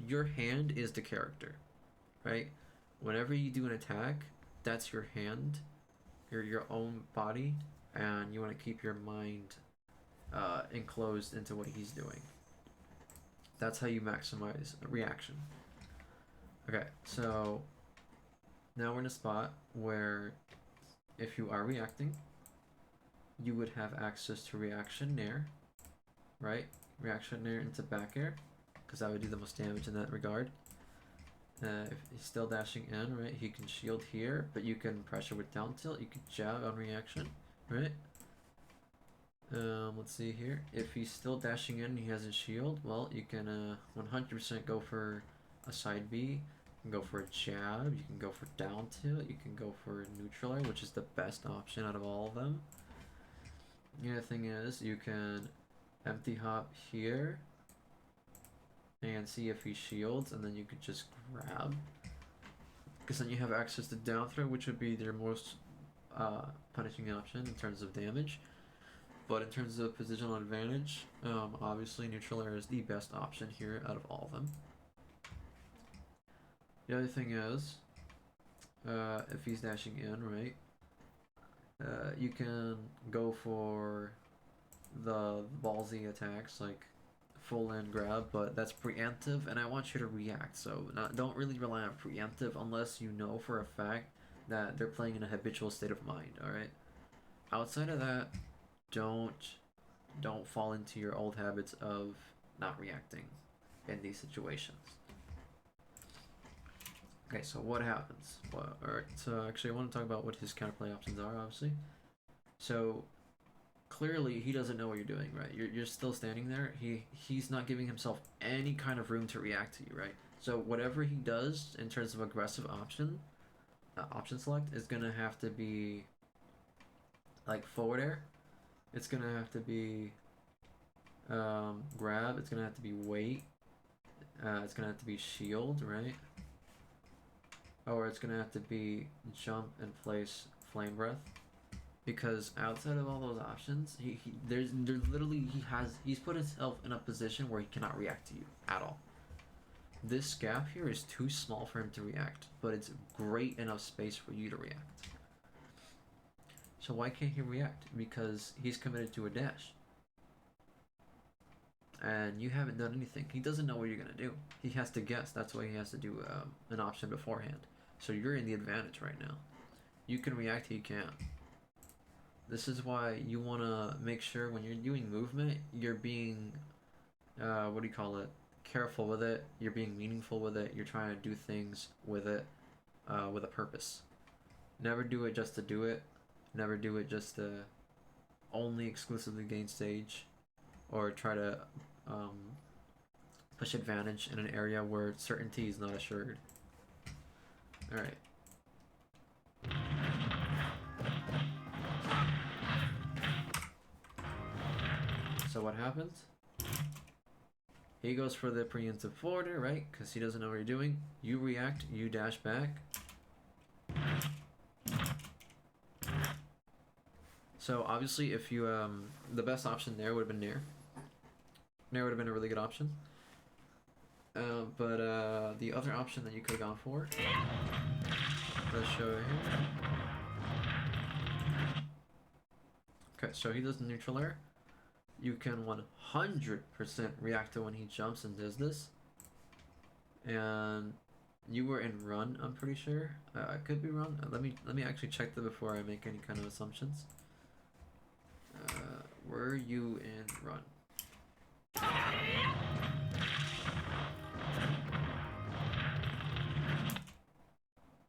S1: your hand is the character, right? Whenever you do an attack, that's your hand, your own body, and you want to keep your mind enclosed into what he's doing. That's how you maximize a reaction. Okay, so now we're in a spot where if you are reacting, you would have access to reaction nair, right? Reaction nair into back air, because that would do the most damage in that regard. If he's still dashing in, right, he can shield here, but you can pressure with down tilt, you can jab on reaction, right? Let's see here. If he's still dashing in and he has a shield, well, you can 100% go for a side B. You can go for a jab, you can go for down tilt, you can go for a neutral air, which is the best option out of all of them. The other thing is, you can empty hop here and see if he shields, and then you could just grab, because then you have access to down throw, which would be their most punishing option in terms of damage. But in terms of positional advantage, obviously neutral air is the best option here out of all of them. The other thing is, if he's dashing in, right, you can go for the ballsy attacks like full in grab, but that's preemptive, and I want you to react. So don't really rely on preemptive unless you know for a fact that they're playing in a habitual state of mind. All right. Outside of that, don't fall into your old habits of not reacting in these situations. Okay, so what happens? Well, alright, so actually I want to talk about what his counterplay options are, obviously. So clearly he doesn't know what you're doing, right? You're still standing there. He's not giving himself any kind of room to react to you, right? So whatever he does in terms of aggressive option select is gonna have to be like forward air. It's gonna have to be grab. It's gonna have to be weight. It's gonna have to be shield, right? Or it's gonna have to be jump and place flame breath. Because outside of all those options, there's literally he's put himself in a position where he cannot react to you at all. This gap here is too small for him to react, but it's great enough space for you to react. So why can't he react? Because he's committed to a dash. And you haven't done anything. He doesn't know what you're gonna do. He has to guess. That's why he has to do an option beforehand. So you're in the advantage right now. You can react, he can't. This is why you want to make sure when you're doing movement, you're being, what do you call it? Careful with it. You're being meaningful with it. You're trying to do things with it, with a purpose. Never do it just to do it. Never do it just to only exclusively gain stage, or try to push advantage in an area where certainty is not assured. All right. So what happens? He goes for the preemptive forwarder, right? Because he doesn't know what you're doing. You react, you dash back. So obviously if you, the best option there would have been Nair. Nair would have been a really good option. But the other option that you could have gone for, let's show it here. Okay, so he does the neutral air. You can 100% react to when he jumps and does this. And you were in run, I'm pretty sure. I could be wrong. Let me actually check that before I make any kind of assumptions. Were you in run?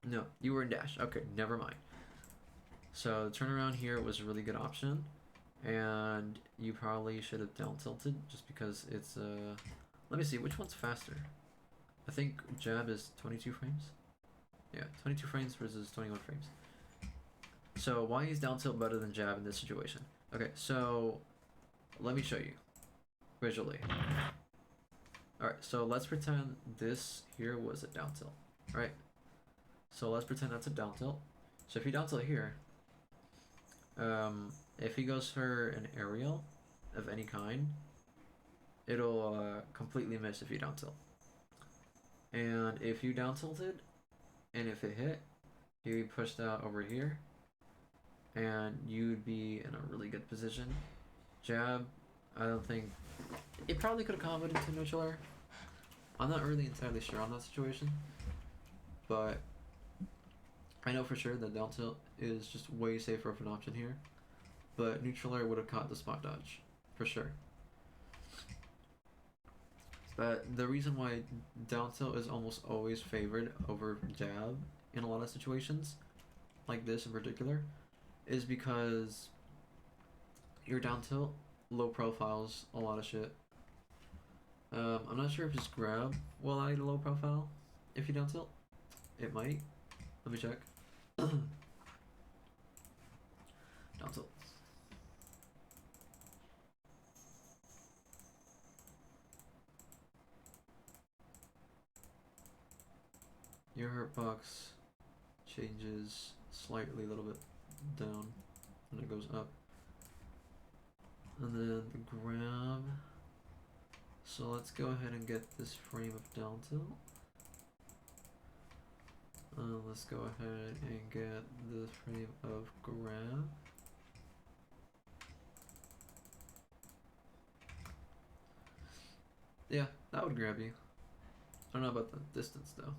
S1: No, you were in dash. Okay, never mind. So the turnaround here was a really good option, and you probably should have down tilted just because it's let me see which one's faster. I think jab is 22 frames. Yeah, 22 frames versus 21 frames. So why is down tilt better than jab in this situation? Okay, so let me show you visually. Alright, so let's pretend this here was a down tilt, right? So let's pretend that's a down tilt. So if you down tilt here, if he goes for an aerial of any kind, it'll completely miss if you down tilt. And if you down tilted, and if it hit, you'd be pushed out over here, and you'd be in a really good position. Jab, I don't think it probably could have comboed into neutral air. I'm not really entirely sure on that situation, but I know for sure that down tilt is just way safer of an option here. But neutral air would have caught the spot dodge, for sure. But the reason why down tilt is almost always favored over jab in a lot of situations, like this in particular, is because your down tilt low profiles a lot of shit. I'm not sure if just grab will allow you to low profile if you down tilt. It might. Let me check. Down tilt. Your hurt box changes slightly, a little bit down, and it goes up. And then the grab. So let's go ahead and get this frame of down tilt. Let's go ahead and get the frame of grab. Yeah, that would grab you. I don't know about the distance though.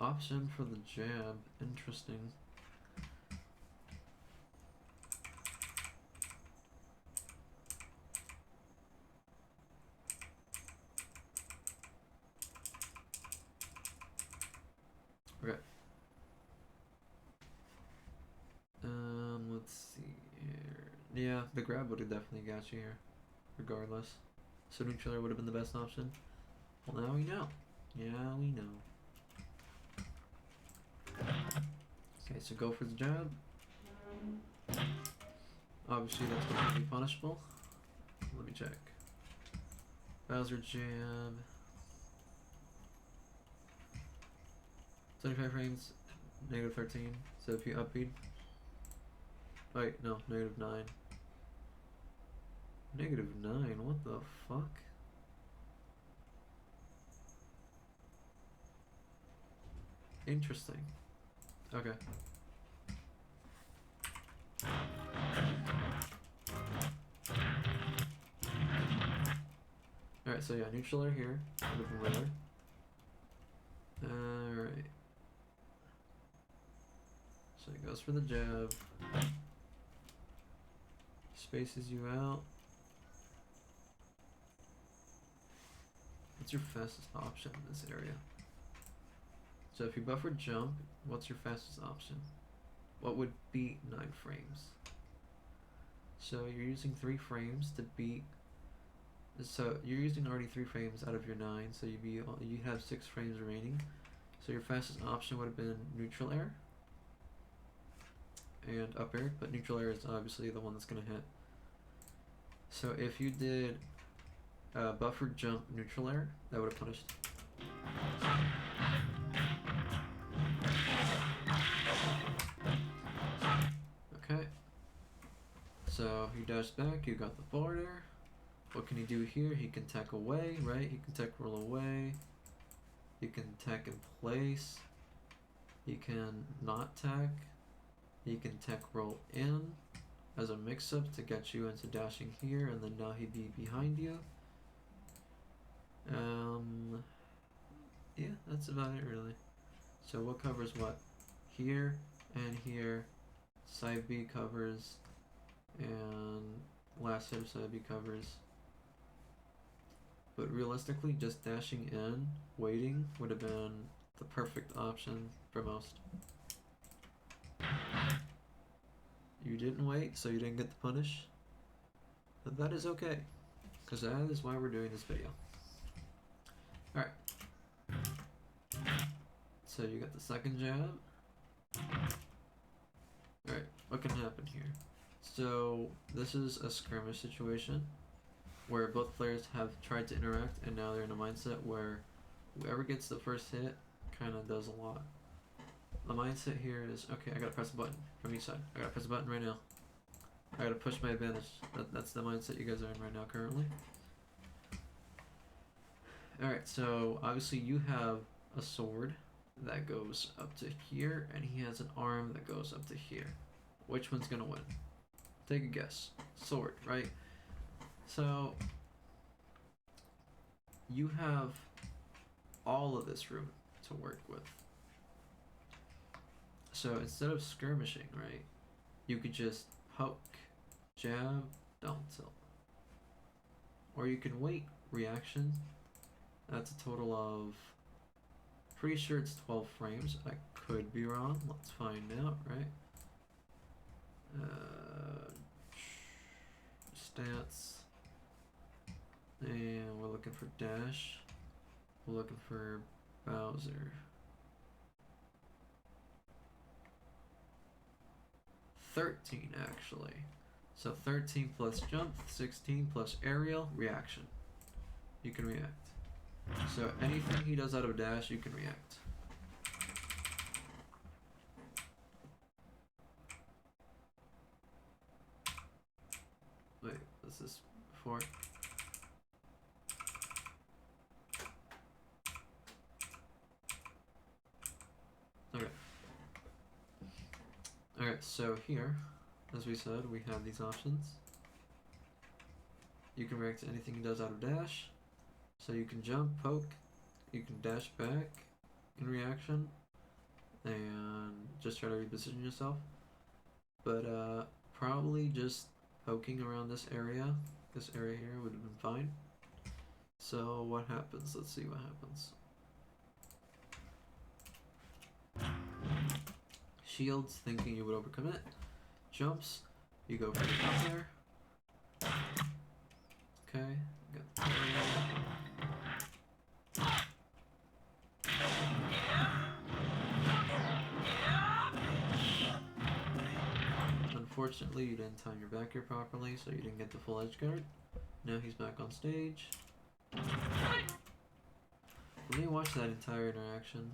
S1: Option for the jab, interesting. Okay. Yeah, the grab would have definitely got you here, regardless. So neutral air would have been the best option. Well, now we know. Yeah, we know. Okay, so go for the jab. Obviously, that's going to be punishable. Let me check. Bowser jab. 75 frames, negative 13. So if you upbeat. Wait, no, negative 9. Negative 9? What the fuck? Interesting. Okay. Alright, so yeah, neutral air here. Would have been better. Alright. So he goes for the jab. Spaces you out. What's your fastest option in this area? So if you buffer jump, what's your fastest option? What would beat 9 frames? So you're using 3 frames to beat. So you're using already 3 frames out of your 9, so you have 6 frames remaining. So your fastest option would have been neutral air and up air, but neutral air is obviously the one that's gonna hit. So if you did buffer jump neutral air, that would have punished. Okay. So you dash back, you got the forward air. What can he do here? He can tech away, right? He can tech roll away. He can tech in place. He can not tech. He can tech roll in as a mix-up to get you into dashing here, and then now he'd be behind you. Yeah, that's about it really. So what covers what? Here and here. Side B covers, and last hit of side B covers. But realistically, just dashing in, waiting, would have been the perfect option for most. You didn't wait, so you didn't get the punish. But that is okay, because that is why we're doing this video. Alright. So you got the second jab. Alright, what can happen here? So this is a skirmish situation where both players have tried to interact, and now they're in a mindset where whoever gets the first hit kind of does a lot. The mindset here is, okay, I gotta press a button from each side. I gotta press a button right now. I gotta push my advantage. That's the mindset you guys are in right now currently. Alright, so obviously you have a sword that goes up to here, and he has an arm that goes up to here. Which one's gonna win? Take a guess. Sword, right? So you have all of this room to work with. So instead of skirmishing, right, you could just poke, jab, down tilt. Or you can wait, reaction. That's a total of, pretty sure it's 12 frames. I could be wrong. Let's find out, right? Stats. And we're looking for dash. We're looking for Bowser. 13 actually. So 13 plus jump, 16 plus aerial, reaction. You can react. So anything he does out of dash, you can react. Wait, what's this before? Okay. Alright, so here, as we said, we have these options. You can react to anything he does out of dash. So you can jump, poke, you can dash back in reaction, and just try to reposition yourself. But probably just poking around this area here would have been fine. So what happens? Let's see what happens. Shields, thinking you would overcommit. Jumps, You go for the top there. Okay. Got Unfortunately, you didn't time your back here properly, so you didn't get the full edge guard. Now he's back on stage. Let me watch that entire interaction.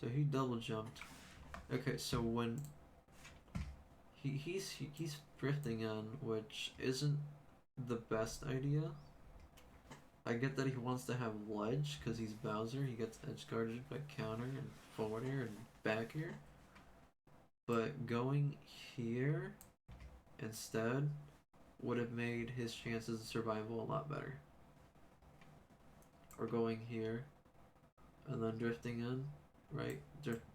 S1: So he double jumped. Okay, so when he's drifting in, which isn't the best idea. I get that he wants to have ledge because he's Bowser. He gets edge guarded by counter and forward air and back air. But going here instead would have made his chances of survival a lot better. Or going here and then drifting in, right?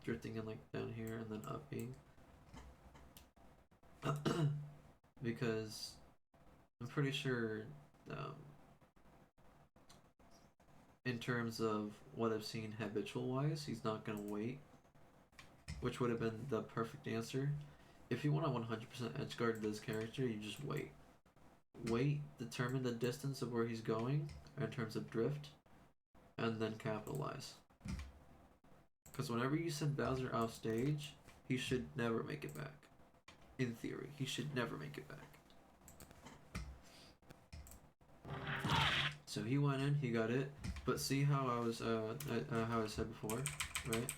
S1: Drifting in like down here and then up being. Because I'm pretty sure in terms of what I've seen habitual wise, he's not gonna wait, which would have been the perfect answer. If you want to 100% edge guard this character, you just wait. Wait, determine the distance of where he's going in terms of drift, and then capitalize. Because whenever you send Bowser off stage, he should never make it back. In theory, he should never make it back. So he went in, he got it, but see how I was how I said before, right?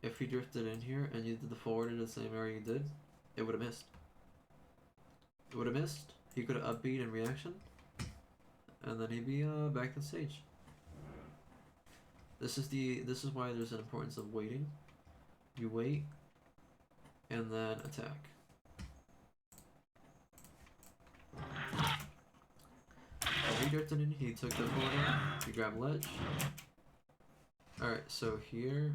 S1: If he drifted in here and you did the forward in the same area you did, it would have missed. It would have missed. He could have upbeat in reaction, and then he'd be back on stage. This is why there's an importance of waiting. You wait, and then attack. So he drifted in. He took the forward. He grabbed ledge. All right. So here,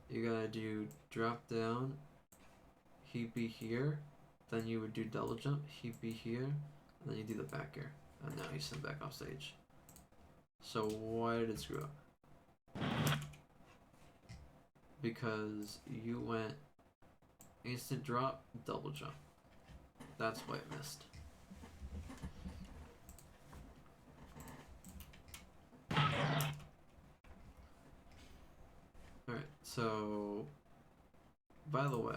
S1: you gotta do drop down. He'd be here. Then you would do double jump. He'd be here. And then you do the back air. And now he's sent back off stage. So why did it screw up? Because you went instant drop, double jump. That's why it missed. Alright, so by the way,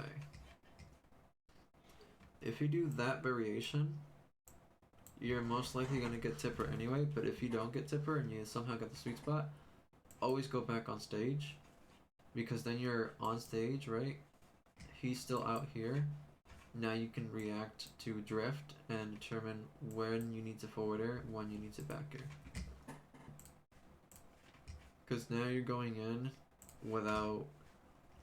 S1: if you do that variation, you're most likely going to get Tipper anyway, but if you don't get Tipper and you somehow get the sweet spot, always go back on stage, because then you're on stage, right? He's still out here. Now you can react to drift and determine when you need to forward air, when you need to back air. Because now you're going in without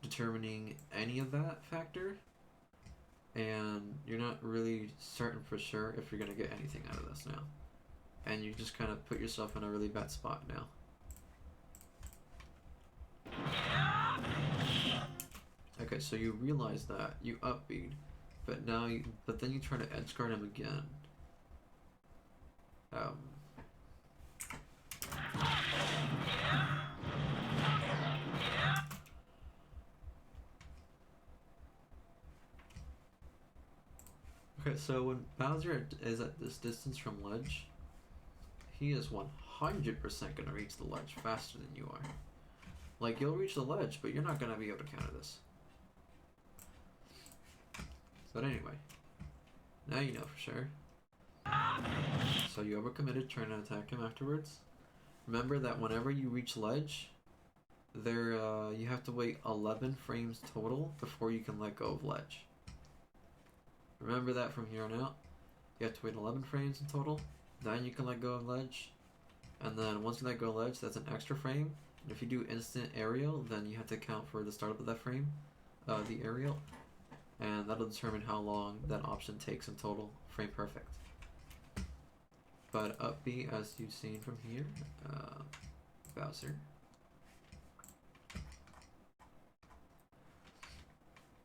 S1: determining any of that factor, and you're not really certain for sure if you're going to get anything out of this now. And you just kind of put yourself in a really bad spot now. Okay, so you realize that, you upbeat, but then you try to edge guard him again. Okay, so when Bowser is at this distance from ledge, he is 100% gonna reach the ledge faster than you are. Like, you'll reach the ledge, but you're not gonna be able to counter this. But anyway, now you know for sure. So you overcommitted, trying to attack him afterwards. Remember that whenever you reach ledge, you have to wait 11 frames total before you can let go of ledge. Remember that from here on out. You have to wait 11 frames in total, then you can let go of ledge. And then once you let go of ledge, that's an extra frame. And if you do instant aerial, then you have to count for the start of that frame, the aerial. And that'll determine how long that option takes in total, frame perfect. But up B, as you've seen from here, Bowser.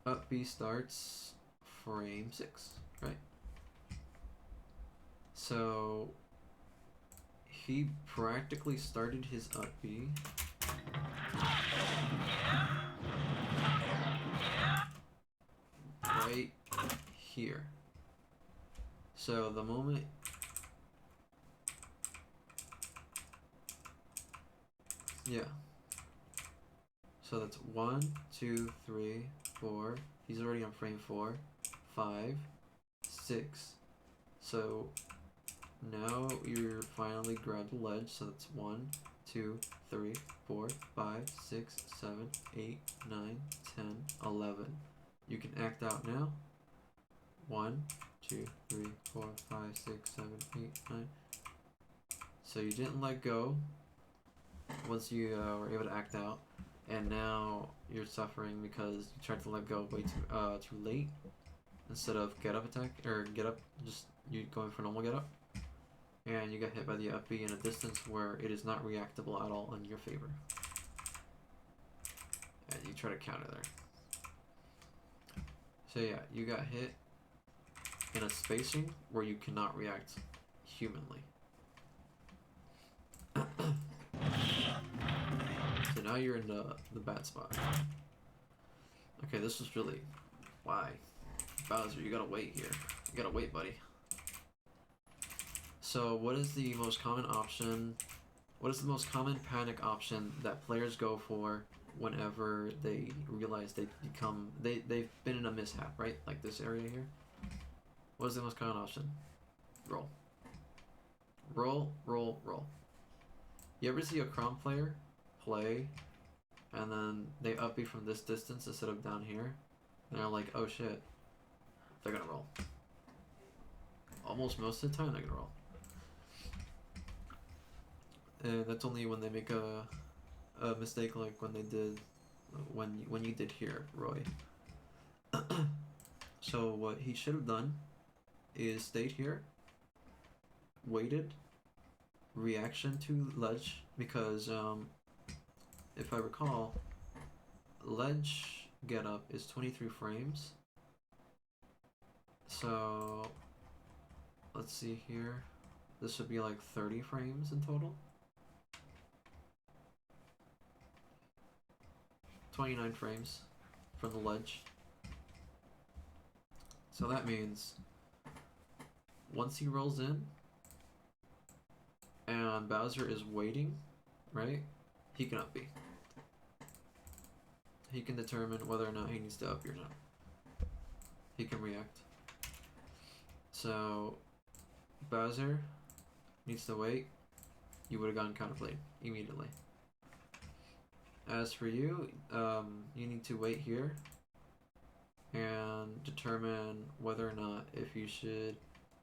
S1: Up B starts frame 6, right?
S2: So he practically started his up B. Right here. So the moment so that's 1, 2, 3, 4. He's already on frame 4, 5, 6. So now you're finally grabbed the ledge. So that's 1, 2, 3, 4, 5, 6, 7, 8, 9, 10, 11. You can act out now. 1, 2, 3, 4, 5, 6, 7, 8, 9. So you didn't let go once you were able to act out, and now you're suffering because you tried to let go way too late instead of get up attack or get up, just you going for normal get up, and you got hit by the up B in a distance where it is not reactable at all in your favor, and you try to counter there. So yeah, you got hit in a spacing where you cannot react humanly. So now you're in the bad spot. Okay, this is really... Why? Bowser, you gotta wait here. You gotta wait, buddy. So what is the most common option... What is the most common panic option that players go for whenever they realize they've been in a mishap, right? Like this area here. What is the most common option? Roll. Roll, roll, roll. You ever see a Chrom player play and then they up B from this distance instead of down here? And they're like, oh shit, they're gonna roll. Almost most of the time they're gonna roll. And that's only when they make a mistake like when they did, when you did here, Roy. So what he should have done is stayed here, waited, reaction to ledge, because if I recall, ledge get up is 23 frames. So let's see here. This would be like 30 frames in total. 29 frames from the ledge. So that means once he rolls in and Bowser is waiting, right? He can up B. He can determine whether or not he needs to up B or not. He can react. So Bowser needs to wait. You would have gotten counterplayed immediately. As for you, you need to wait here and determine whether or not if you should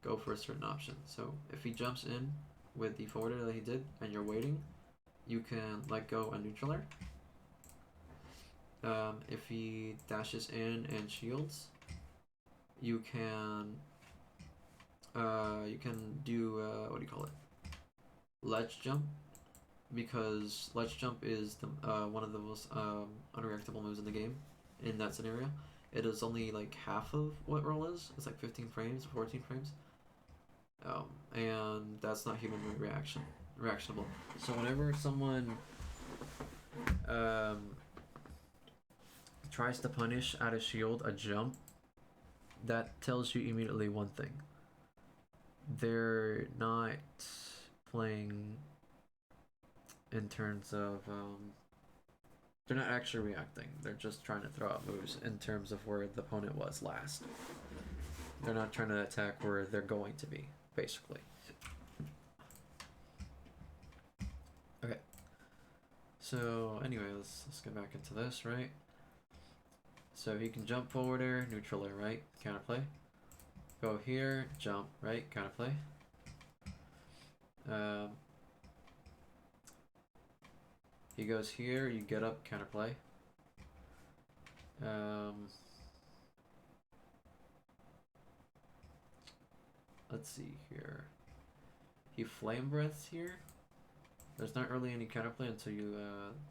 S2: go for a certain option. So if he jumps in with the forwarder that he did and you're waiting, you can let go a neutral air. If he dashes in and shields, you can do what do you call it? Ledge jump, because ledge jump is the one of the most unreactable moves in the game. In that scenario, it is only like half of what roll is. It's like 15 frames, 14 frames, and that's not human reactionable. So whenever someone tries to punish out of shield a jump, that tells you immediately one thing: they're not playing in terms of they're not actually reacting. They're just trying to throw out moves in terms of where the opponent was last. They're not trying to attack where they're going to be, basically. Okay. So anyway, let's get back into this, right? So he can jump forward air, neutral air, right? Counterplay. Go here, jump, right? Counterplay. He goes here, you get up, counterplay. Let's see here. He flame breaths here. There's not really any counterplay until you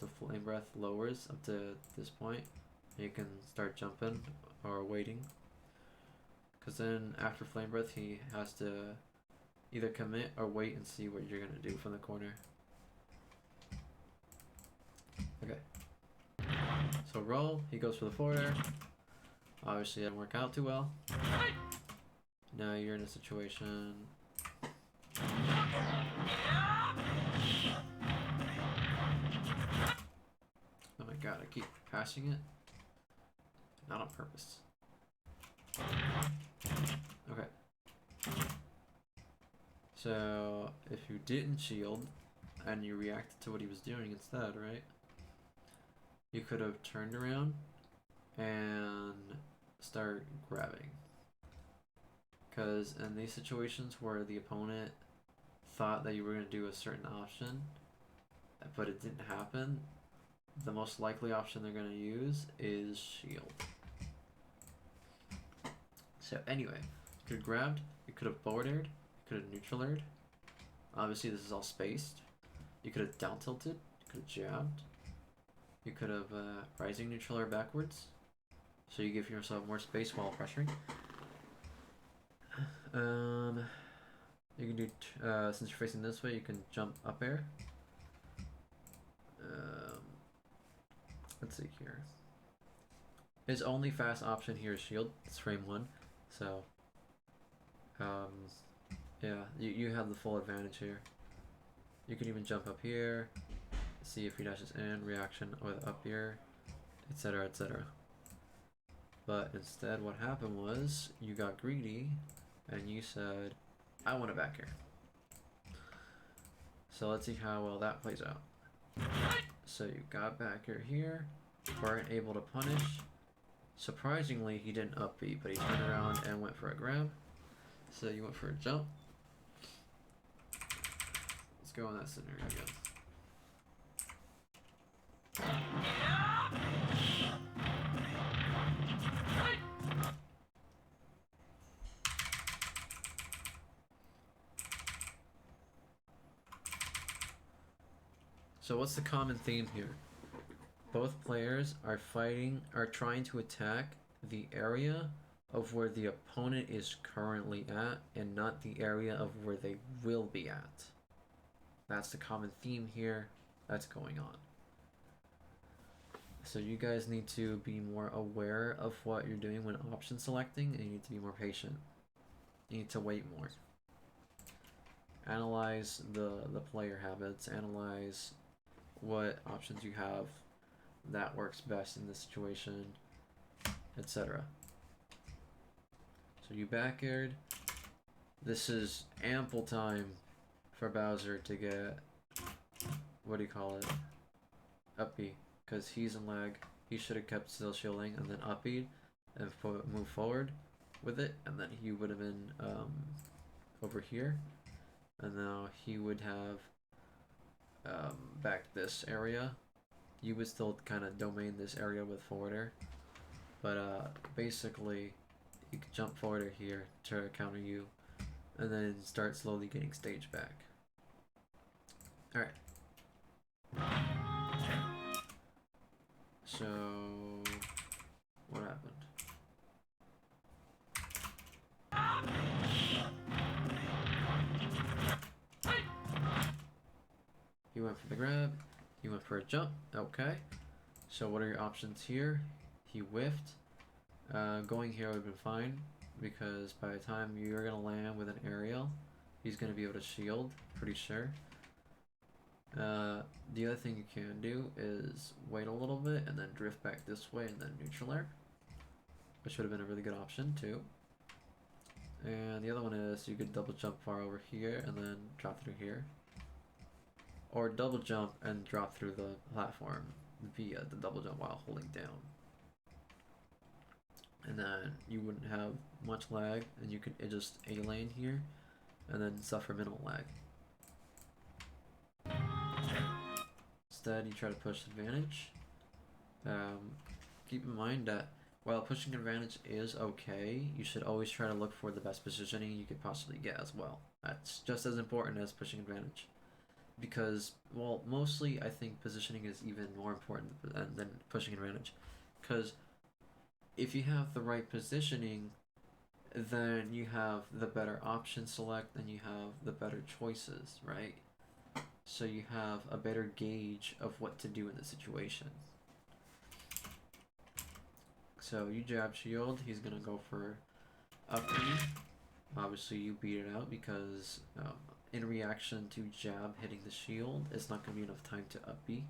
S2: the flame breath lowers up to this point. You can start jumping or waiting. Because then after flame breath, he has to either commit or wait and see what you're gonna do from the corner. Okay. So roll, he goes for the forwarder. Obviously that didn't work out too well. Now you're in a situation. Oh my god, I keep passing it. Not on purpose. Okay. So, if you didn't shield, and you reacted to what he was doing instead, right? You could have turned around and start grabbing. Because in these situations where the opponent thought that you were going to do a certain option, but it didn't happen, the most likely option they're going to use is shield. So anyway, you could have grabbed, you could have forward-aired, you could have neutral-aired. Obviously this is all spaced. You could have down-tilted, you could have jabbed. You could have rising neutral air backwards. So you give yourself more space while pressuring. You can do, since you're facing this way, you can jump up air. Let's see here. His only fast option here is shield. It's frame 1. So, yeah, you have the full advantage here. You can even jump up here, see if he dashes in, reaction with up here, etc, etc. But instead what happened was, you got greedy, and you said, I want it back here. So let's see how well that plays out. So you got back here, weren't able to punish. Surprisingly, he didn't upbeat, but he turned around and went for a grab. So you went for a jump. Let's go in that scenario again. So what's the common theme here? Both players are trying to attack the area of where the opponent is currently at and not the area of where they will be at. That's the common theme here that's going on. So you guys need to be more aware of what you're doing when option selecting, and you need to be more patient. You need to wait more. Analyze the player habits, analyze what options you have that works best in this situation, etc. So you back aired. This is ample time for Bowser to get, what do you call it, up B, because he's in lag. He should have kept still shielding and then up B and move forward with it, and then he would have been over here, and now he would have backed this area. You would still kind of domain this area with forwarder, but basically you could jump forwarder here to counter you, and then start slowly getting stage back. Alright. So, what happened? He went for the grab. He went for a jump. Okay. So what are your options here? He whiffed. Going here would have been fine, because by the time you're going to land with an aerial, he's going to be able to shield, pretty sure. The other thing you can do is wait a little bit and then drift back this way and then neutral air, which would have been a really good option too. And the other one is you could double jump far over here and then drop through here. Or double jump and drop through the platform via the double jump while holding down. And then you wouldn't have much lag, and you could just A-lane here and then suffer minimal lag. Instead, you try to push advantage. Keep in mind that while pushing advantage is okay, you should always try to look for the best positioning you could possibly get as well. That's just as important as pushing advantage. Because, well, mostly I think positioning is even more important than pushing advantage. Because if you have the right positioning, then you have the better option select and you have the better choices, right? So you have a better gauge of what to do in the situation. So you jab shield, he's gonna go for up B. Obviously you beat it out because in reaction to jab hitting the shield, it's not gonna be enough time to up B.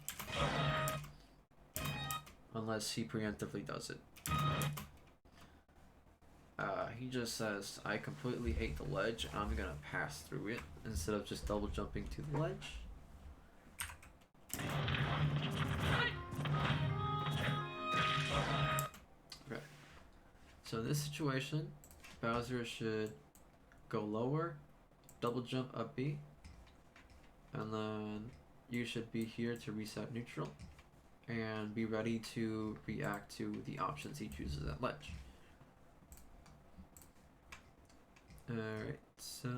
S2: Unless he preemptively does it. He just says, I completely hate the ledge, I'm gonna pass through it instead of just double jumping to the ledge. Okay. So in this situation, Bowser should go lower, double jump up B, and then you should be here to reset neutral and be ready to react to the options he chooses at ledge. Alright, so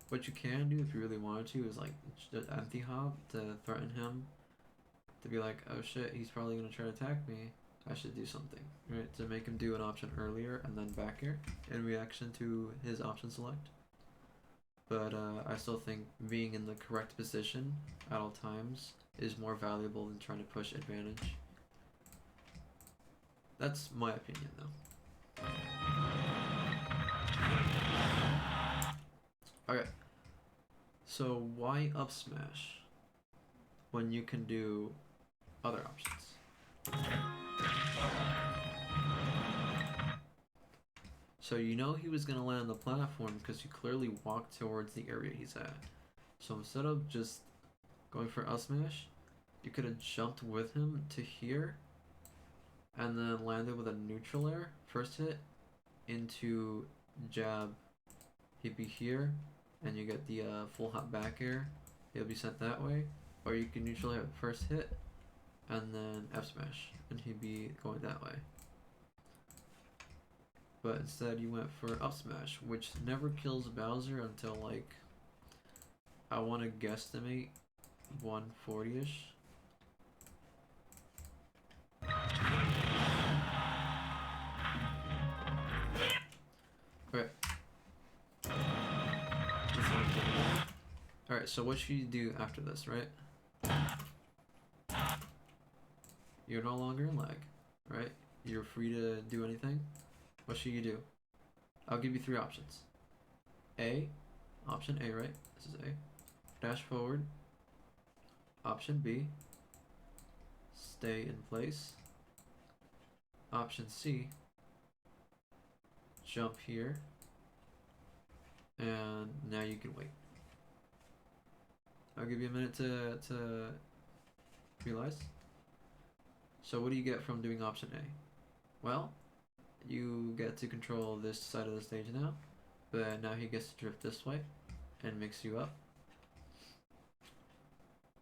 S2: what you can do if you really wanted to is like just empty hop to threaten him, to be like, oh shit, he's probably gonna try to attack me, I should do something, right? To make him do an option earlier and then back here in reaction to his option select. But I still think being in the correct position at all times is more valuable than trying to push advantage. That's my opinion though. Okay. So why up smash when you can do other options? So you know he was gonna land on the platform because you clearly walked towards the area he's at. So instead of just going for up smash, you could have jumped with him to here and then landed with a neutral air first hit into jab. He'd be here and you get the full hop back air. He'll be sent that way, or you can neutral air first hit and then F smash and he'd be going that way. But instead you went for up smash, which never kills Bowser until like, I want to guesstimate 140-ish. Okay. Alright, so what should you do after this, right? You're no longer in lag, right? You're free to do anything. What should you do? I'll give you three options. A, option A, right? This is A. Dash forward. Option B, stay in place. Option C, jump here. And now you can wait. I'll give you a minute to realize. So what do you get from doing option A? Well, you get to control this side of the stage now, but now he gets to drift this way and mix you up.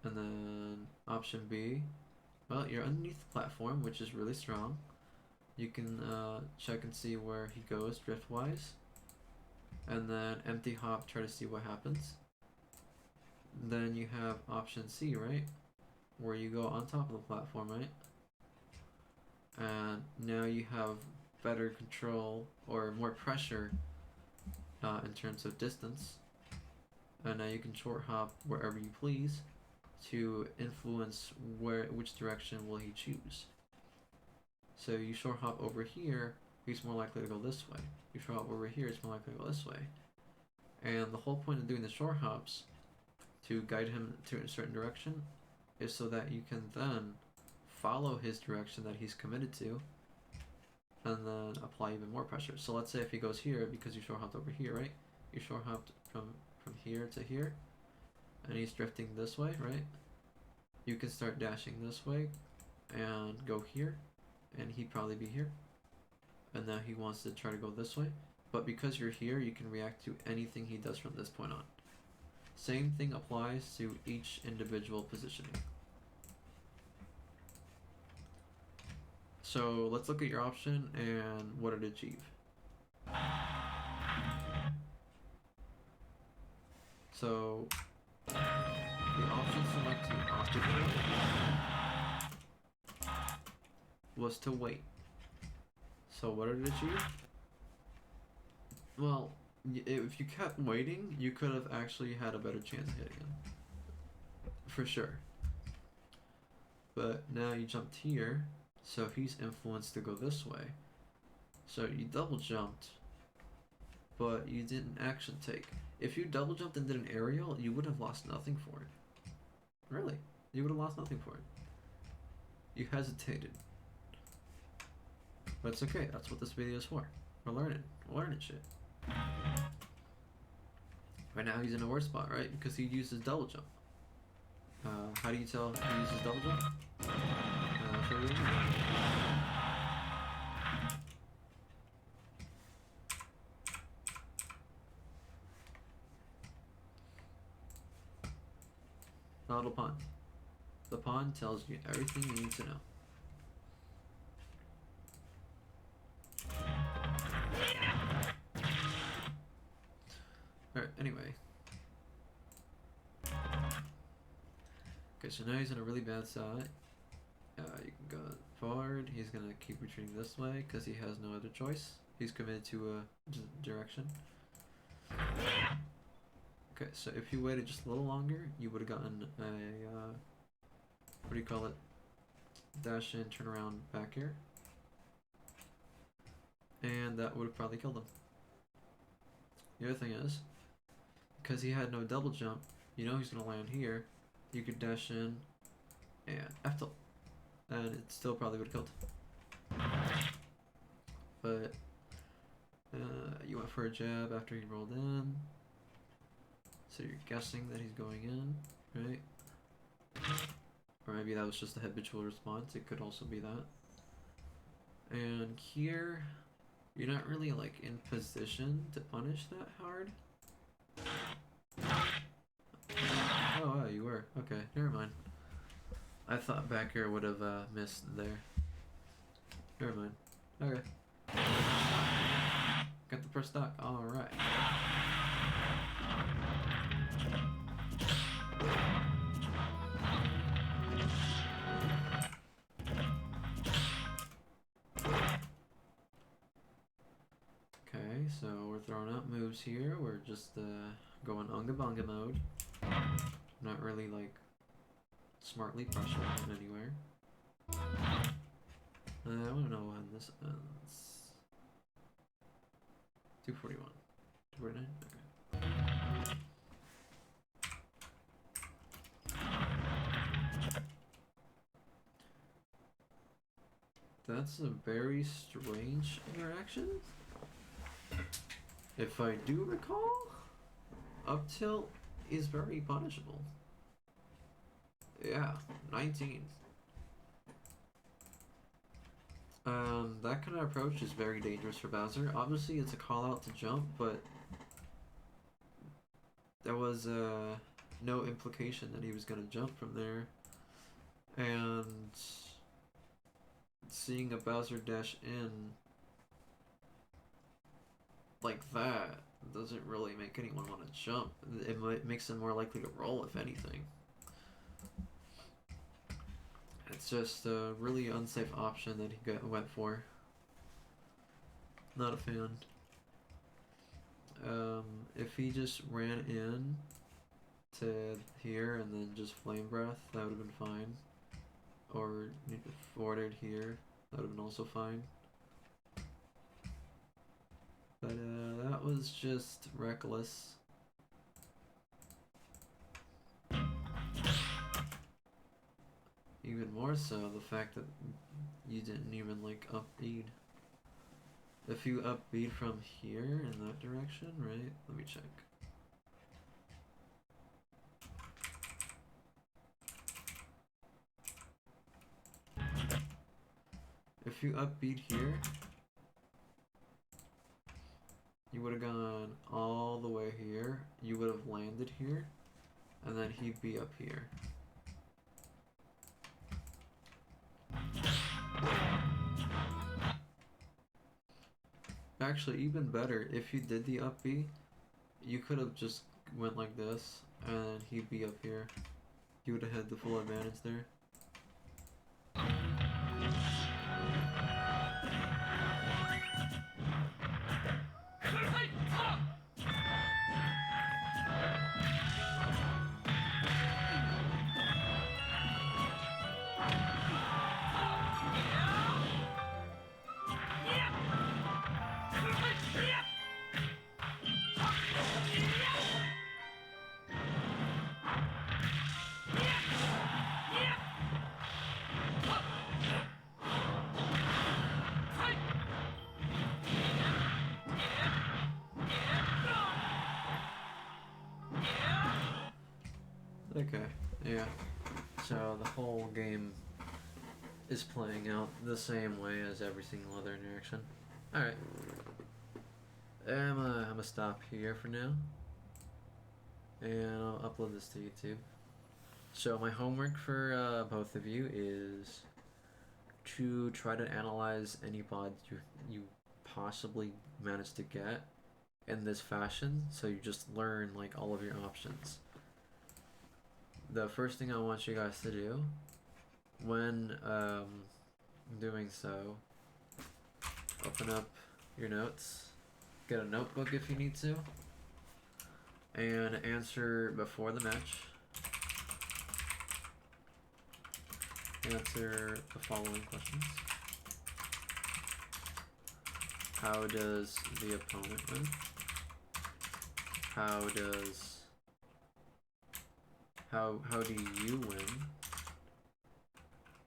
S2: And then option B, well, you're underneath the platform, which is really strong. You can check and see where he goes drift wise, and then empty hop, try to see what happens. Then you have option C, right, where you go on top of the platform, right? And now you have better control or more pressure in terms of distance, and now you can short hop wherever you please to influence which direction will he choose. So you short hop over here, he's more likely to go this way. You short hop over here, it's more likely to go this way. And the whole point of doing the short hops to guide him to a certain direction is so that you can then follow his direction that he's committed to and then apply even more pressure. So let's say if he goes here, because you short hopped over here, right? You short hopped from here to here, and he's drifting this way, right? You can start dashing this way and go here, and he'd probably be here. And now he wants to try to go this way, but because you're here, you can react to anything he does from this point on. Same thing applies to each individual positioning. So let's look at your option and what it achieved. So the option select you opted for was to wait. So what did it achieve? Well, if you kept waiting, you could have actually had a better chance of hitting him. For sure. But now you jumped here, so he's influenced to go this way. So you double jumped, but you didn't action take. If you double jumped and did an aerial, you would have lost nothing for it. Really, you would have lost nothing for it. You hesitated. But it's okay, that's what this video is for. We're learning shit. Right now he's in a worse spot, right? Because he uses double jump. How do you tell he uses double jump? Show you. Model pond. The pond tells you everything you need to know. Alright, anyway. Okay, so now he's in a really bad side. You can go forward. He's gonna keep retreating this way because he has no other choice. He's committed to a direction. Okay, so if you waited just a little longer, you would have gotten a, what do you call it? Dash in, turn around, back here. And that would have probably killed him. The other thing is, because he had no double jump, you know he's going to land here. You could dash in and F-tilt. And it still probably would have killed. But you went for a jab after he rolled in. So you're guessing that he's going in, right? Or maybe that was just a habitual response. It could also be that. And here, you're not really like in position to punish that hard. Oh, wow, you were. Okay, never mind. I thought back air would have missed there. Never mind. Okay. Got the first stock. Alright. Okay, so we're throwing out moves here. We're just going Unga Bunga mode. Not really like smartly pressuring it anywhere. I want to know when this ends. 241. 249? Okay. That's a very strange interaction. If I do recall, up tilt is very punishable. Yeah, 19. That kind of approach is very dangerous for Bowser. Obviously, it's a call out to jump, but there was no implication that he was going to jump from there. And seeing a Bowser dash in like that doesn't really make anyone want to jump. It makes them more likely to roll, if anything. It's just a really unsafe option that he went for. Not a fan. If he just ran in to here and then just Flame Breath, that would have been fine. Or forwarded here, that would have been also fine. But that was just reckless. Even more so, the fact that you didn't even like up bead. If you up bead from here in that direction, right? Let me check. If you up bead here, you would have gone all the way here. You would have landed here, and then he'd be up here. Actually, even better, if you did the up B, you could have just went like this, and he'd be up here. You would have had the full advantage there. Okay, yeah. So the whole game is playing out the same way as every single other interaction. Alright. I'm gonna stop here for now. And I'll upload this to YouTube. So my homework for both of you is to try to analyze any pod you possibly managed to get in this fashion, so you just learn like all of your options. The first thing I want you guys to do when doing so, open up your notes, get a notebook if you need to, and answer before the match. Answer the following questions. How does the opponent win? How do you win?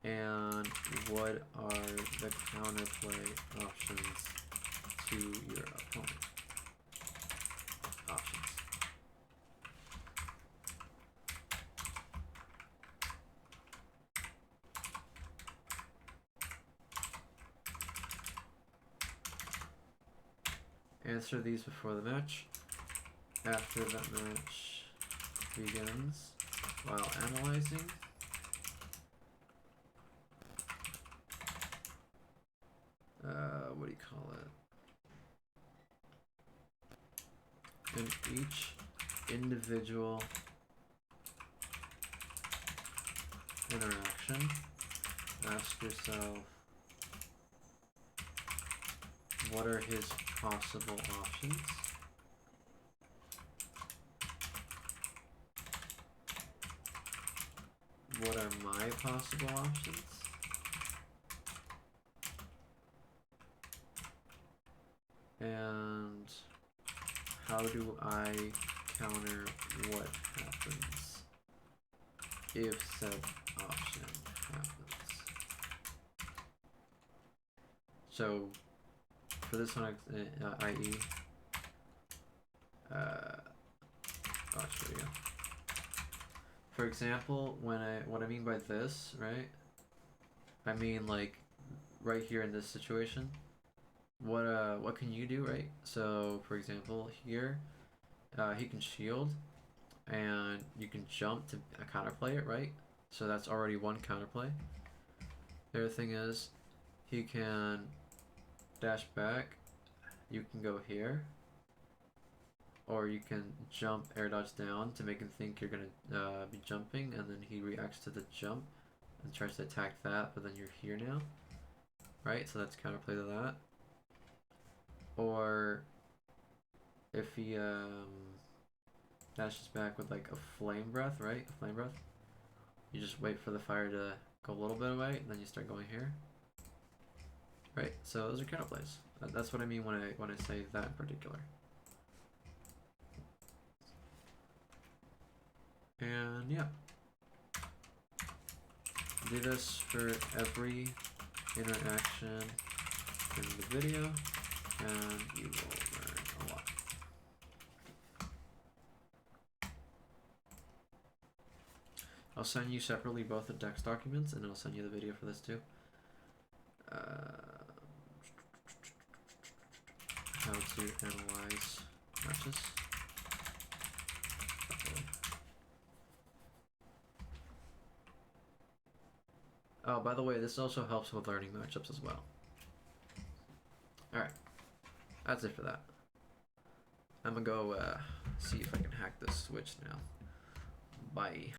S2: And what are the counterplay options to your opponent? Options. Answer these before the match. After that match begins, while analyzing, what do you call it? In each individual interaction, ask yourself, what are his possible options? What are my possible options? And how do I counter what happens if said option happens? So for this one, i.e., I'll show you. For example, what I mean by this, right? I mean like right here in this situation. What can you do, right? So for example, here, he can shield, and you can jump to counterplay it, right? So that's already one counterplay. The other thing is, he can dash back. You can go here, or you can jump, air dodge down to make him think you're gonna be jumping, and then he reacts to the jump and tries to attack that, but then you're here now, right? So that's counterplay to that. Or if he dashes back with like a flame breath, right? A flame breath. You just wait for the fire to go a little bit away, and then you start going here. Right? So those are counterplays. That's what I mean when I say that in particular. And yeah. Do this for every interaction in the video, and you will learn a lot. I'll send you separately both the dex documents, and I'll send you the video for this too. How to analyze matches. Oh, by the way, this also helps with learning matchups as well. Alright. That's it for that. I'm gonna go see if I can hack this switch now. Bye.